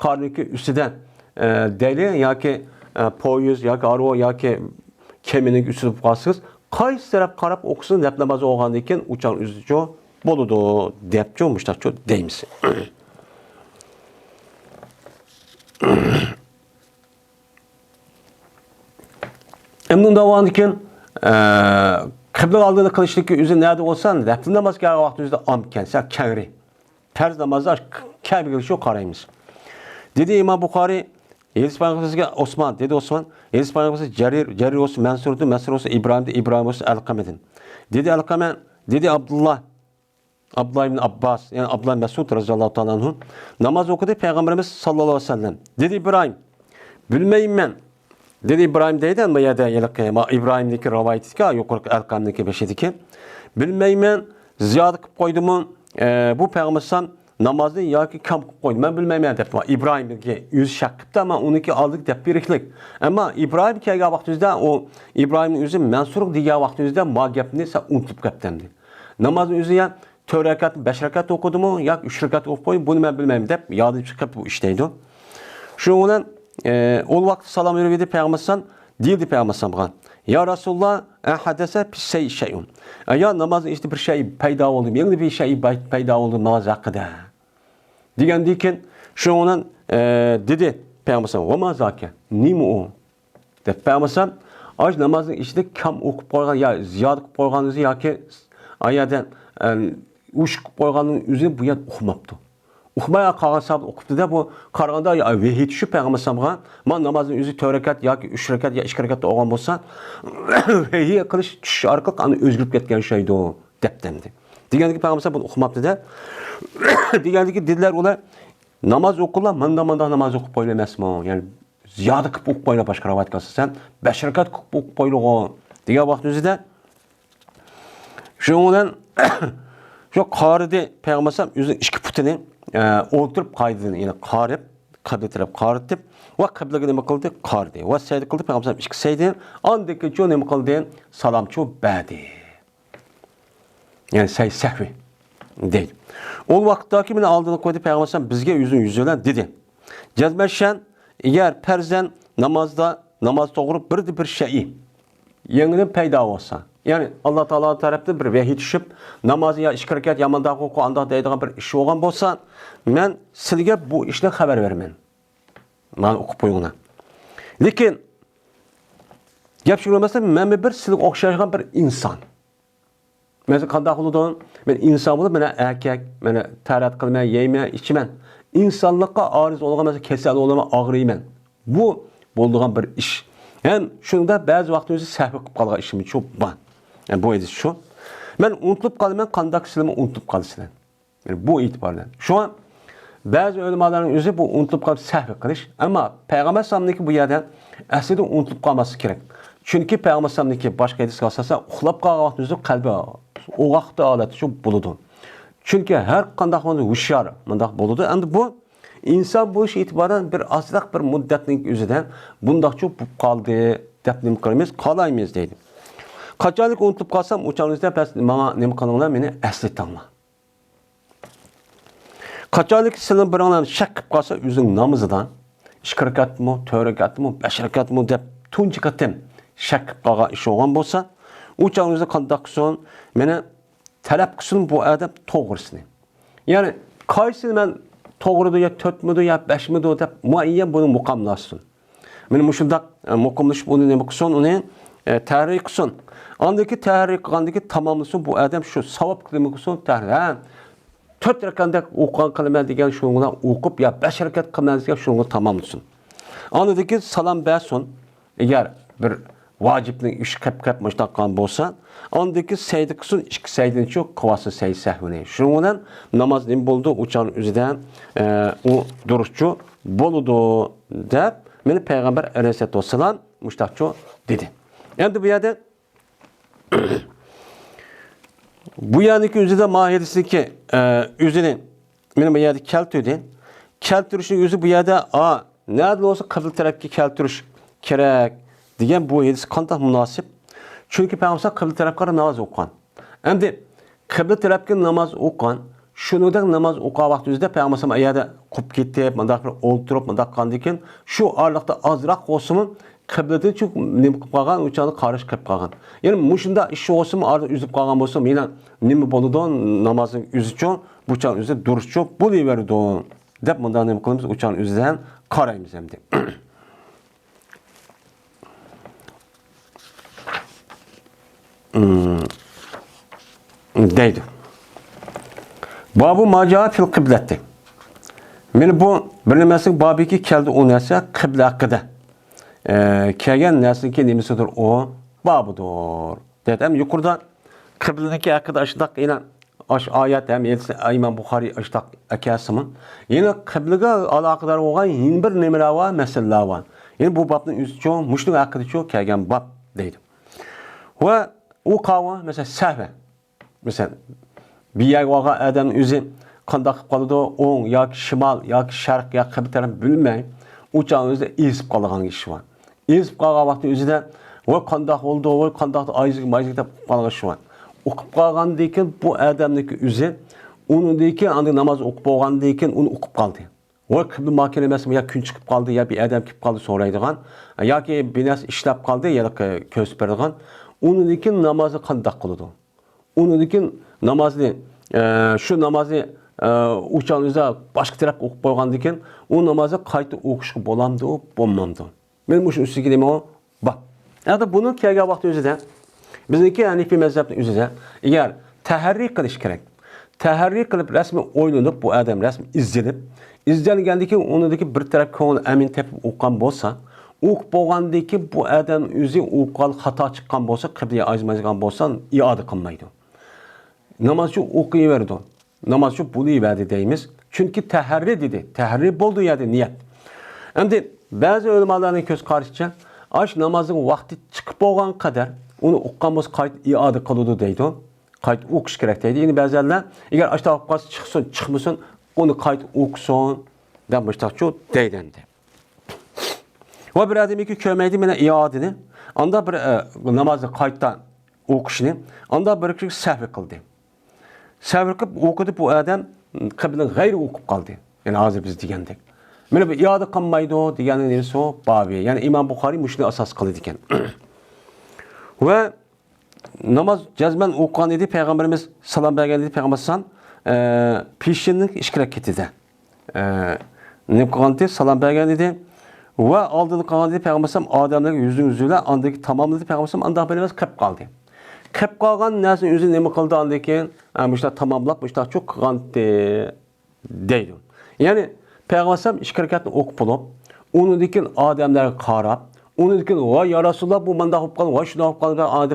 qarniki ustidan deli yoki poyuz yoki arvo yoki kemining ustida bo'lib qolsangiz, qaysi taraf qarab o'qisin nafl namoz o'qigandan keyin uchan o'zicha bo'ladi debchi mushtaqcho deymiz. Emin davandan keyin qibla oldida qilishlikka o'zi nerede olsan, nafl namozga vaqt o'zida amkan, sa kagri. Farz namozda kagri shu qaraymiz. Dedi İmam Buxoriy, Yedis Peygamber'e Osman, dedi Osman, Yedis Peygamber'e Cerir olsun, Mansur'du, Mansur olsun, İbrahim olsun, Elkame'din. Dedi Elkame, dedi Abdullah ibn Abbas, yani Abdullah Mesud radıyallahu ta'ala anhu, namaz okudu Peygamberimiz sallallahu aleyhi ve sellem. Dedi İbrahim, bilmeyim ben. Dedi İbrahim deyden mi ya da İbrahim'deki rivayetiki, yukarı Elkame'deki beşediki. Bilmeyim ben, ziyadet koydum bu Peygamber'den namazını yoki kam qo'ydi. Men bilmayman deb İbrahimga yüz shak qildi, ammo uniki oldik deb beriklik. Ammo İbrahim kelgan vaqtimizda o İbrahimning o'zi Mansur degan vaqtimizda ma gapni unutib qolibdi. Namozning o'zi ham 4 rakat, 5 rakat o'qidimi yoki 3 rakat o'qib qo'yib, buni men bilmayman deb yodib chiqib bu ishlaydi. Shuning bilan o vaqt salom berdi Payg'ambar deydi Payg'ambar bo'lgan. Ya Rasulullah, hadese bir şeyun. Ya namazın işte bir şey payda oldu, yangi bir şey payda oldu namaz hakkında. Diyen diken şu onun dedi Peygamber sallallahu aleyhi ve sellem, nima o? Dedi Peygamber az namazın işte kam okup koygan ya ziyade okup koyganınızı ya ki ayadan uç koyganın üzerine bu yad okumaptı. Okumaya qalgan sahabat okuptu da bu qaraganda vehid şu Peygamber sallallahu man namazın üzü 4 rakat yoki 3 rakat ya 2 rakat o'qigan bo'lsa, vehiy qilish tush orqali ani o'zgarib ketgan şeydi o debdendi. Degandiki Peygamber bunu okumaptı da. Degandiki dediler ular namaz o'qila, manda namaz o'qib qo'yla emasmi? Yani ziyoda qilib o'qib qo'yla boshqa rivoyat qilsa sen 5 rakat qilib o'qib qo'yla degan vaqt o'zida shundan shu qaridi Peygamber o'zining ikki putini o'ltirib qaydini, ya'ni qarib, qibla taraf qaritib va qiblaga nima qildi? Qardi. Va sayda qildi Peygamber ikki sayda, andiki jo nima qildi? Salomchu badi. Yani sahvi deydi. O vaqtdagi meni oldini qo'ydi Peygamber bizga yüzünden dedi. Jazmashan eğer perzan namaz to'g'ri bir şey yangidan paydo bo'lsa, yani Allah Taala tarafından bir vahiy tushib, namazı ya 2 rakat yamanda o'qi anda deydigan bir ish bo'lgan bo'lsa, men sizga bu ishni xabar beraman. Men o'qib qo'yinglar. Lekin gap shu bo'lmasa, men bir sizga o'xshagan bir inson. Mesela qanday qildim? Men inson bo'lib, meni erkak, meni tarat qilmay, yeyman, ichman. İnsanlıkqa ariz olgan mesela kesal olaman, ağrıyman. Bu bo'ldigan bir ish. Hem shunda ba'zi vaqt o'zi sahv qilib qolgan ishim çok bor. Yani bu ediş şu. Ben unutup qalaman, qanday sizlarni unutup qolsizlar. Yani bu itibardan. Şu an bazı ulamolarning o'zi bu unutup qolib sahv qilish, ammo payg'ambar sallallohu bu yerda aslida unutup qolmaslik kerak. Chunki payg'ambar sallallohu boshqa hadisga asosan uxlab qolgan vaqtingizda qalbi o vaqtda holati shu bo'ladi. Chunki har qanday hushyor bundoq bo'ladi. Endi bu inson bo'lish itiboran bir ozroq bir muddatning o'zidan bundoqcha bo'lib qoldi deb nima qilamiz? Qolaymiz deydi. Qachonlik unutup qolsam, o'chanizda past menga nima qilinglar, meni eslatinglar. Qachonlik sizlar biringlar shak qilib qolsa, o'zing namozidan 2 rakatmi, 4 rakatmi, 5 rakatmi deb tunji qatim shak qilib qolgan ish bo'lgan bo'lsa, o'chanizda qanday qilsin, meni talab qilsin bu odam to'g'risini. Ya'ni qaysi men to'g'ridir yo 4midi yo 5midi deb muayyan buni muqamlashsin. Meni mushundaq muqamlashib uni nima qilsin, uni tahrir qilsin. Andaki tahrir qilgandagi tamomlasin bu odam shu savob qilimi qilsin, tahrir. 4 rakatda o'qigan qilaman degan shunga o'qib yo 5 rakat qilaman degan shunga tamomlasin. Andaki salom bersin. Agar bir vacibni ish qilib mushtaqan bo'lsa, andaki saydi qilsin, 2 saydini cho'q qilsa sayd sahvini. Shuning bilan namoz nim bo'ldi, o'chan o'zidan u durustchu bo'ladi deb meni payg'ambar alayhisolatu vasallam mushtaqcho dedi. Endi bu yerda bu yerdeki özüde mahiyetisindeki özünü benim bu yerde keltirişin özü bu yerde nerede olsa kabul tarafki keltiriş gerek diyen bu yedisi kandak münasip. Çünkü Peygamber kabul tarafkara namaz okuyan. Hem de kabul tarafki namaz okuyan, şunu da namaz okuyan vakti özüde Peygamber yerde kup gitti, mandak oturup mandak kandiken şu ağırlıkta azrak olsun kıbleti çok nim qalğan uçanı qarış qılıb qalğan. Yəni muşunda iş olsun arada üzüb qalğan bolsa menə nimi boludu namazın üzü üçün bu uçan üzü duruşçu bu verdi dep munda nim qılımız uçan üzdən qarayımız hemdi. Deydi. Babu maca fil kıbleti. Meni bu bilinməsin babiki keldi o nəsə qiblə haqqında. Kelgen neslinki nemisidir o babudur. Dedim yukarıda kıbledeki hakkında aşıdak yine ayet hem İmam Bukhari aşıdak akasımın. Yine kıblege alakadar olan yine bir nemira var, meseleler var. Yine bu babın üstü çoğu, müşrik hakkında çoğu kelgen bab deydi. Ve o kavga mesela sahve. Mesela bir yer var adamın üzü kandak kalıdı on ya şimal ya şark ya kıble tarafı bilmeyin. Uçağın üzerinde izip kalan kişi var. İzip kalan vakti üzerinde o kandak oldu, o kandak ayızlık da kalan kişi var. Okup kalan deyken bu adamdaki üzeri, onun deyken andi namaz okup olgan deyken onu okup kaldı. O kıble makinemesi ya gün çıkıp kaldı ya bir adam çıkıp kaldı sonraydıgan, ya ki binas işlep kaldı ya da köz berdigan, onun deyken namazı kandak kıldı. Onun deyken namazı, şu namazı uçağın üzerinde başka taraf okup olgan deyken, o namazı kayıtı okuşu bolamdı, bolmamdı. Benim şu üstü gideyim o, bak. Yani bunun kelge vakti üzerinde, bizdeki Hanefi mezhebinin üzerinde, eğer teherrik kılış gerek, teherrik kılıp resmi oynanıp, bu adam resmi izlengendeki onundaki bir taraf konu emin tepip okuyan bolsa, okup olgandaki bu adam üzeri okal hata çıkan bolsa, kıbleye azmazgan bolsa, iade kılmaydı. Namazcı okuyuverdi. Namazcı buluverdi deyimiz. Çünkü teherri dedi. Teherri boldu yerde niyet. Hem de bazı ulemaların köz karşıca aş namazın vakti çıkıp olgan kadar onu okuyan kayıt iade kılıdı deydi. Kayıt okuş gerek deydi. Yani bazılarına eğer aşta okuması çıksın çıkmasın onu kayıt okusun demiştakçı deylendi. Ve bir adam iki kömeydi bana iadini. Anda bir namazı kayıttan okuşunu anda bir kişi sehvi kıldı. Sehvi kılıp okudu bu adam kıbleden gayri okup kaldı. Yani hazır biz diyendik. Mene bir iade kılmaydı o diyenin neresi o babi. Yani İmam Bukhari müşrine asas kıldı diken. Ve namaz cezmen okuyan dedi Peygamberimiz salam bergen dedi Peygamber sallam pişinin işkirak ketidi. Ne kılgan dedi salam bergen dedi. Ve aldığını kılgan dedi Peygamber sallam adamların yüzün yüzüyle andaki tamamladı Peygamber sallam anda haberimiz kıp kaldı. Kıp kalgan nesin yüzü ne mi kıldı andaki müştak tamamlap müştak çok kılgan deydi. Yani Peygamber sallam işkirakatını okup olup Onundikin adamlar qarab, onundikin "Voy ya Rasulullah bu manda olib qoldi, voy shunday olib qoldi, adi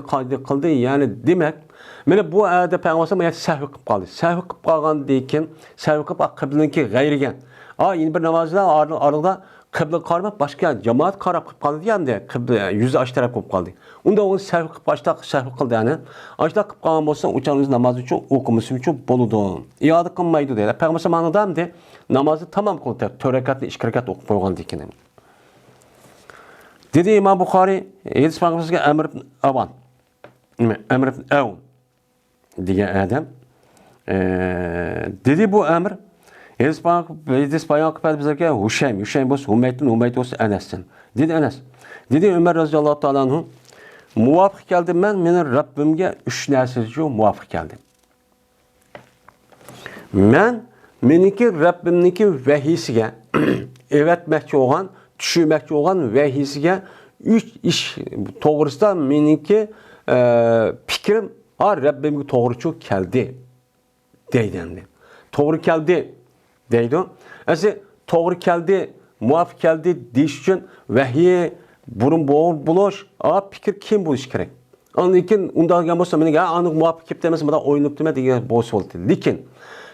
qildi." Yani demek, mana bu ayda Peygamber men sahv qilib qoldi. Sahv qilib qolgandan keyin, sahv qilib qiblaniki g'ayriga. Yeni bir namozda arada qibla qarab boshqa jamoat qarab qilib qoldi deganda, qibla yuzi osh taraf qilib qoldi. Unda u sahv qilib boshqa sahv qildi yani. Oshda qilib qolgan bo'lsa, o'changiz namoz uchun o'qimishi uchun bo'ladi. Iyoda qilmaydi dedi. Peygamber ma'nodamdi, namozni tamom qildi. 4 rakatni 2 rakat o'qib qo'ygandan keyin. Dedi İmam Buxoriy, hadis Peygamberga Amr ibn Avan. Amr ibn Avan degan adam. Dedi bu Amr hadis Peygamber bizga Hushaym bo'lsa Humayt bo'lsa Anasdan. Dedi Anas. Dedi Ömer roziyallohu ta'ala anhu muvofiq keldim mening Rabbimga 3 narsa uchun muvofiq keldim. Men meniki Rabbimniki vahiysiga evatmoqchi bo'lgan, tushunmoqchi bo'lgan vahiysiga 3 ish to'g'risida meniki fikrim Rabbimga to'g'ri keldi deydi. To'g'ri keldi deydi. Asi to'g'ri keldi, muvofiq keldi deyish uchun vahiy burun bo'lish, fikr kim bo'lish kerak? Ondan keyin undan bo'lsa menga aniq muvofiq kelib emas, mana o'yinib dema degan bo'lsa bo'ldi. Lekin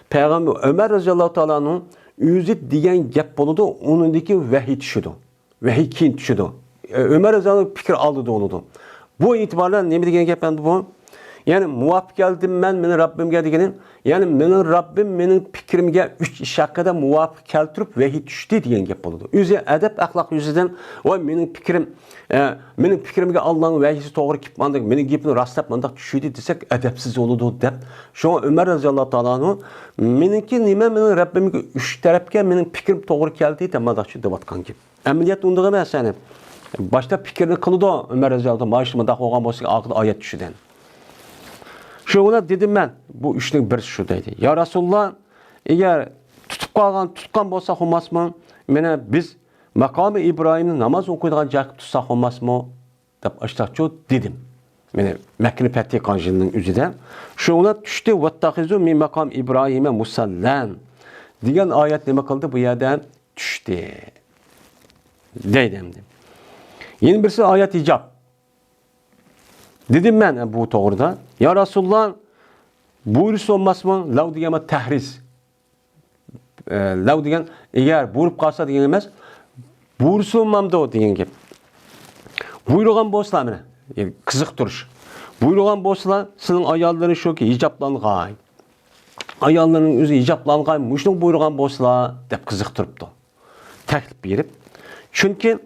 Peygamber Ömer roziyallohu ta'ala'nın o'zi degan gap bo'ladi, uningdagi vahiy tushidi. Vahiy keyin tushidi. Ömer roziyallohu fikr oldi oldu. Bu itibarla nima degan gap endi bu? Yani muvofiq keldim mening Rabbimga deganim, yani mening Rabbim mening fikrimga 3 ish haqida muvofiq keltirib vahiy tushdi degan gap bo'ladi. O'zi adab axloq yuzidan voy mening fikrimga Allohning vahiysi to'g'ri kelib mandak, mening gapimni rastlab mandak tushdi desak adabsiz bo'ladi deb. Shunga Umar roziyallohu ta'ala meniki nima mening Rabbimga 3 tarafga mening fikrim to'g'ri keldi deb mandaqchi debatgan gap. Amaliyat unday emas yani. Başta fikrini qildi Umar roziyallohu ta'ala mashina mandaq bo'lgan bo'lsa oxirida oyat tushidan. Şuna dedim ben, bu üçlük bir şu dedi. Ya Resulullah, eğer tutkan bolsa olmaz mı? Mene biz makamı İbrahim'in namaz okuyduğun jakıp tutsak olmaz mı? Dep açtıkça dedim. Mene Mekkeli Fethi Kanjı'nın üzüden. Şuna düştü. Vattahizu min makam İbrahim'e musallan. Diyen ayet ne kıldı? Bu yerden düştü. Dedim. Yeni birisi ayet icap. Dedim ben bu doğruda. Ya Resulullah buyursa olmaz mı? Lav degen tahriz. Lav degen eğer buyurup kalsa degen emez. Buyursa olmamda o degen gep. Buyurgan bolsa mene. Yani kızık duruş. Buyurgan bolsa senin ayalların şu ki hicaplanğay. Ayalların özü hicaplanğay. Muşnun buyurgan bolsa dep kızık duruptu. Teklif berip. Çünkü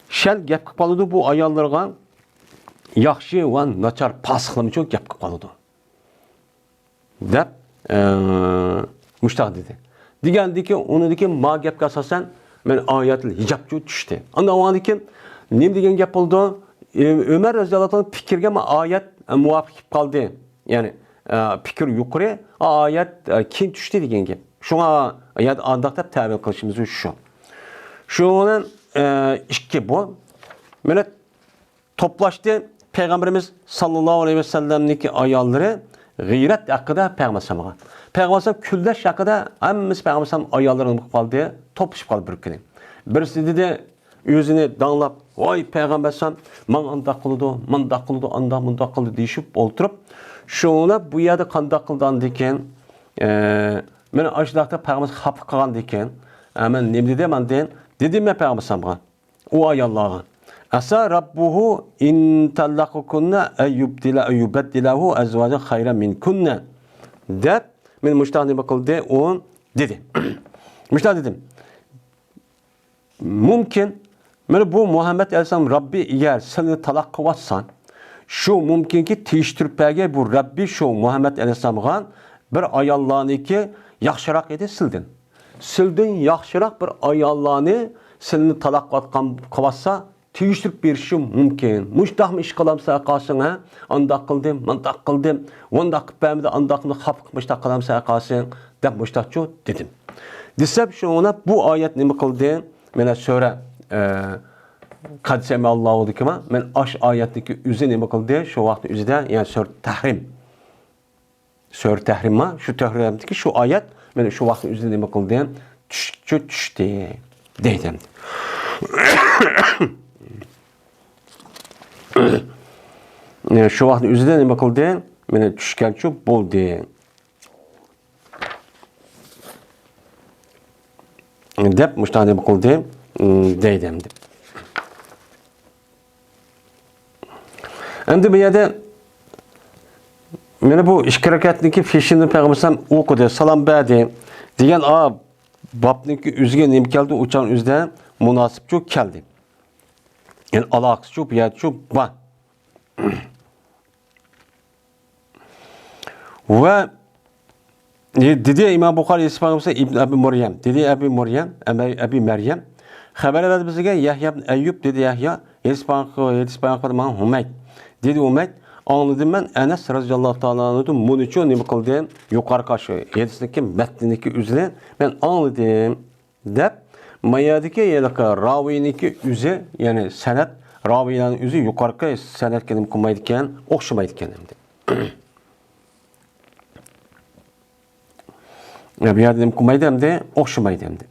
şel gep qilib qoladi bu ayallarga yaxshi va nachar pasxlamoqchi gap qilib qoladi deb mushtaq dedi. Degandiki unidagi ma gapga asosan men oyatul hijobga tushdi. Unda o'g'andiki nima degan gap bo'ldi? Umar roziyallohu anhu fikrga oyat muvofiq kelib qoldi. Ya'ni fikr yuqori, oyat keyin tushdi degan gap. Shunga oyat andaqda ta'bir qilishimiz shu. Shundan ikki bu. Mana toplaştı. Peygamberimiz sallallahu aleyhi ve sellem'deki ayalları gıyret hakkında Peygamber sallallahu. Peygamber sallallahu külleş hakkında hemmimiz Peygamber sallallahu ayallarını kaldı, topuşup kaldı bir gün. Birisi dedi yüzünü danlap, vay Peygamber sallallahu man anda kıldı, anda kıldı deyişip oturup, şuna bu yerde kanda kıldan diken, ben aşağıda Peygamber hafif kalan diken, hemen ne dedi ben dedim ya Peygamber sallallahu o ayallarına. Asa Rabbuhu in tallaqukunna ayyubdilahu azwajan khayran minkunna. Deb men müştahni bakıldı on dedi. Müştah dedim. Mümkün men bu Muhammed Aleyhisselam Rabbi eğer seni talak kıvatsan şu mümkün ki teştirpege bu Rabbi şu Muhammed Aleyhisselam'a bir ayallarını ki yaxşırak edi sildin. Sildin yaxşırak bir ayallarını seni talak kıvatsa tüyüştürüp berişim mümkün. Muştahmı iş kılamsa kalsın ha. Andak kıldım, mandak kıldım. Ondak kıpamda andakımda hafık muştah kılamsa kalsın. Dep muştahçı dedim. Desem şu ona bu ayet nemi kıldı? Mene söyle Kadisemi Allah'u dikima. Men aş ayetteki üzü nemi kıldı? Şu vakti üzüde yani sör tahrim. Sör tahrima. Şu tahrimdeki şu ayet. Men şu vakti üzü nemi kıldı? Düştü. Dedim. Şu vaqt o'zida nima qildi? Meni tushgancha bo'ldi. Deb mushta nima qildi? Deydi endi. Endi bu yerda meni bu ikki rakatniki peshinni payg'ambar o'qidi, salom berdi degan babniki o'ziga nima keldi? O'chan o'zida munosib cho'k keldi. Yani alaqası cho'k, bu yerda cho'k bor. Ve dedi İmam Buxoriy ispanımızda İbn Abi Meryem. Dedi Abi Meryem. Haber verdi bize Yahya ibn Eyyub dedi Yahya. İspanımızda Humayd. Dedi Humayd. Anladım ben Enes radıyallahu ta'ala anladım. Bunun için ne kıldım? Yukarı karşı yedisindeki metnindeki üzerine ben anladım. Dep mayadaki yelaka raviyindeki üzü yani senet raviyanın üzü yukarı senet kelim kumaydıkken okşamaydıkken hem de. Ya bir yerde kumaydı hem de okşamaydı hem de.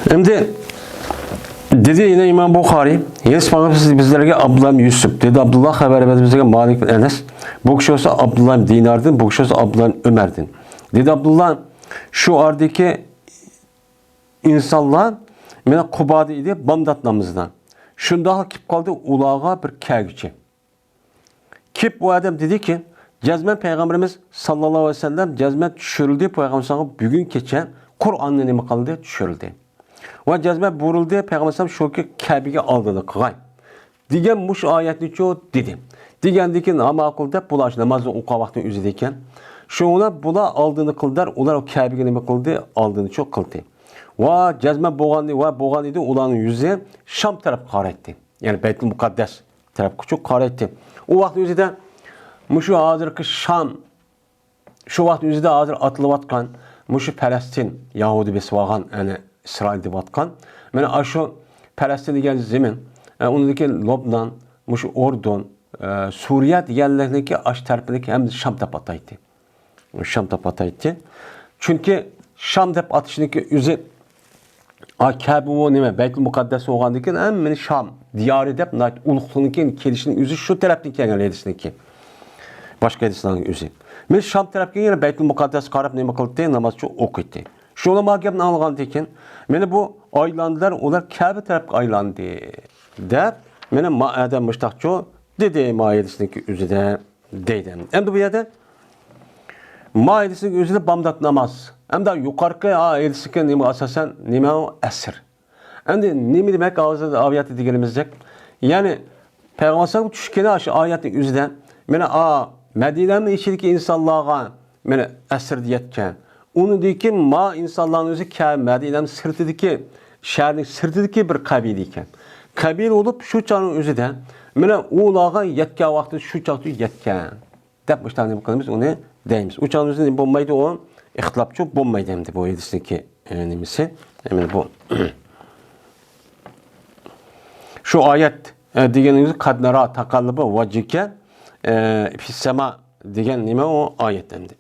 Şimdi dedi yine İmam Buxoriy, Yespanımız bizlerge Abdullah Yusuf. Dedi Abdullah haber verdi bizlerge Malik bin Enes. Bu kişi olsa Abdullah Dinar'dın, bu kişi olsa Abdullah Ömer'din. Dedi Abdullah şu ardaki insanlar mene Kuba'da idi Bamdat namazdan. Şunda kip kaldı ulağa bir kâgüçe. Kip bu adam dedi ki Cezmen Peygamberimiz sallallahu aleyhi ve sellem cezmen düşürüldü. Peygamber bugün geçen Kur'an'ın nemi kaldı düşürüldü. Ve cezme buruldu. Peygamber şu ki Kabe'ye aldılar. Kıgay. Digen muş ayetini çoğu dedi. Digen dikin ama kıldı. Bulaş namazı oku vaktini üzedeyken. Şuna bula aldığını kıldılar. Onlar o Kabe'ye nemi kıldı. Aldığını çok kıldı. Ve cezme boğan idi. Ulanın yüzü Şam tarafı kar etti. Yani Beyt-i Mukaddes tarafı çok kar etti. O vakti üzede muşu hazırki Şam şu vakti üzede hazır atılıvatkan muşu Palestin Yahudi besvağan yani İsrail'de vatkan. Yani aşu Palestin diyen zemin, ondaki Lobnan, muş Ordon, Suriye diyenlerindeki aş tarafındaki hem de Şam'da pataydı. Şam'da pataydı. Çünkü Şam'da atışındaki üzü Kabe o nime Beyt-i Mukaddes oğandaki hem Şam diyarı dep nait uluqlığındaki kelişinin üzü şu taraftaki yani edisindeki. Başka edisindeki üzü. Men Şam taraftaki yani Beyt-i Mukaddes karab nime kıldı namazçı okuydu. Şuna magabını algan dekin. Mene bu aylandılar, onlar Kabe tarafı aylandı. Der, mene ma'adan müştakçı dedi ma'yedisindeki üzüde deyden. Hem de bu yerde ma'yedisindeki üzüde Bamdat namaz. Hem de yukarıki ayedisindeki nime asasen nime o esir. Hem de nime demek ağzında aviyatı diyelimizcek. Yani Peygamber sallallahu düşkeni aşı ayetinin üzüden mene Medine'nin içindeki insanlığa mene esir diyetken. Onu diyor ki insanların özü Medine'nin sırtıdaki şehrin sırtıdaki bir kabileyken. Kabil olup şu çağın özü de mene ulağa yetken vakti şu çağda yetken. Depmişler ne bakalımız onu deyimiz. O çağın özü ne bulmaydı o ihtilapçı bulmaydı hem de bu yedisindeki nemisi. Hemen bu. Şu ayet diyenimiz kadnara takallıbı vacike fissema diyen nime o ayet hem de.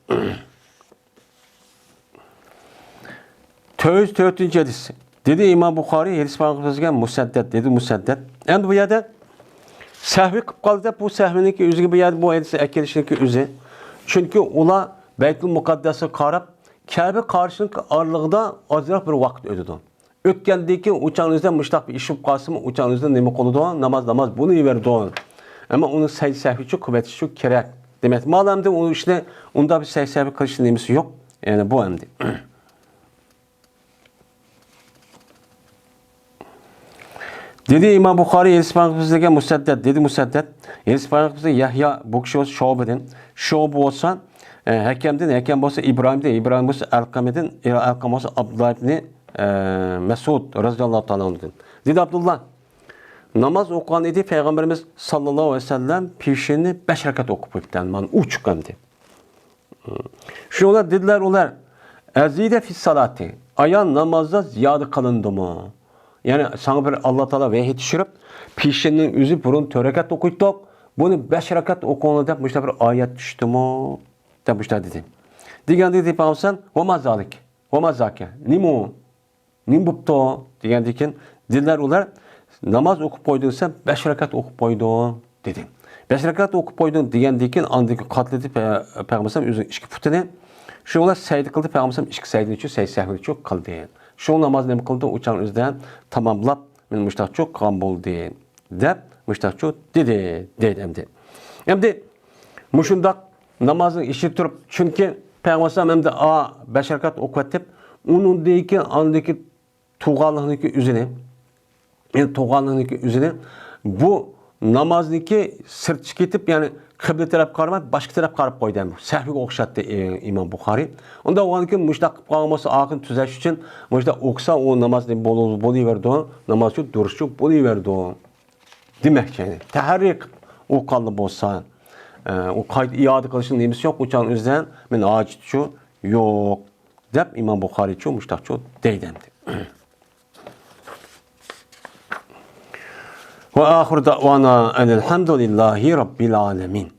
404. hadisi. Dedi İmam Buxoriy hadis bağımsızken Musaddet dedi Musaddet. Endi bu yerda sahvi qilib qoldi. Bu sahviniki o'ziga bu yerda bu hadis akilishiki o'zi. Chunki ular Baytul Muqaddasga qarab Kabe qarshilik oralig'ida ozroq bir vaqt o'tdi. O'tgandan keyin o'chanizda mushtaq bir ish bo'lib qolsa, o'chanizda nima qiladi? Namoz buni berdi. Ammo uni sahvicha quvvatish kerak. Demak, ma'lumda u ishni unda bir sahvi qilish nimasi yo'q. Yani bu endi. Dedi İmam Buxoriy Yespanımızdaki Musaddet dedi Musaddet. Yespanımızda Yahya bu kişi olsa Şube'den. Şube olsa Hakem'den. Hakem olsa İbrahim'den. İbrahim olsa Elkame'den. Elkam olsa Abdullah ibn Mesud radıyallahu ta'ala anh'den. Dedi Abdullah namaz okuyan idi Peygamberimiz sallallahu aleyhi ve sellem peşini 5 rekat okup ipten. Man uçuk hem de. Şuna dediler ular, azide fis salati. Ayan namazda ziyade kılındı mı? Yani sana bir Allah Teala vahiy düşürüp, pişinin üzü burun 4 rekat okuyup, bunu 5 rekat okuyunu dep bir ayet düştü mü? Dep dedi. Digen dedi Peygamber, "O mazalik, o mazake. Nimo? Nim bupto?" Digen dikin, dediler ular, namaz okup koyduysa 5 rekat okup koydun dedi. 5 rekat okup koydun digen dikin, andaki katledi Peygamber özü iki putini. Şunlar səydi qıldı, Peygamber iki səydi üçün, səhvi üçün qıldı. Şu namaz ne kıldı, uçan üzden tamamlap, men müştah çok kan buldu. Dep, müştah çok dedi. Hem muşundak namazın işi turup, çünkü Peygamber hem de 5 rekat okuyup, onun deyken andaki tuğanlığındaki üzerine, yani tuğanlığındaki üzerine bu namazdaki sırt çıkıtıp yani kıble taraf karmak başka taraf karıp koydu. Səhviga okşattı İmam Bukhari. Onda o anki müştak kalması akın tüzəş için müştak oksa o namaz boluverdi o, namaz çok duruşçuk boluverdi o. Demek yani tahrik o kallı bolsa, o kayıt iade kılışın nemisi yok uçan üzden men acit şu yok. Dep İmam Bukhari şu müştak şu deydemdi. Ve ahir da'vana enelhamdülillahi rabbil alemin.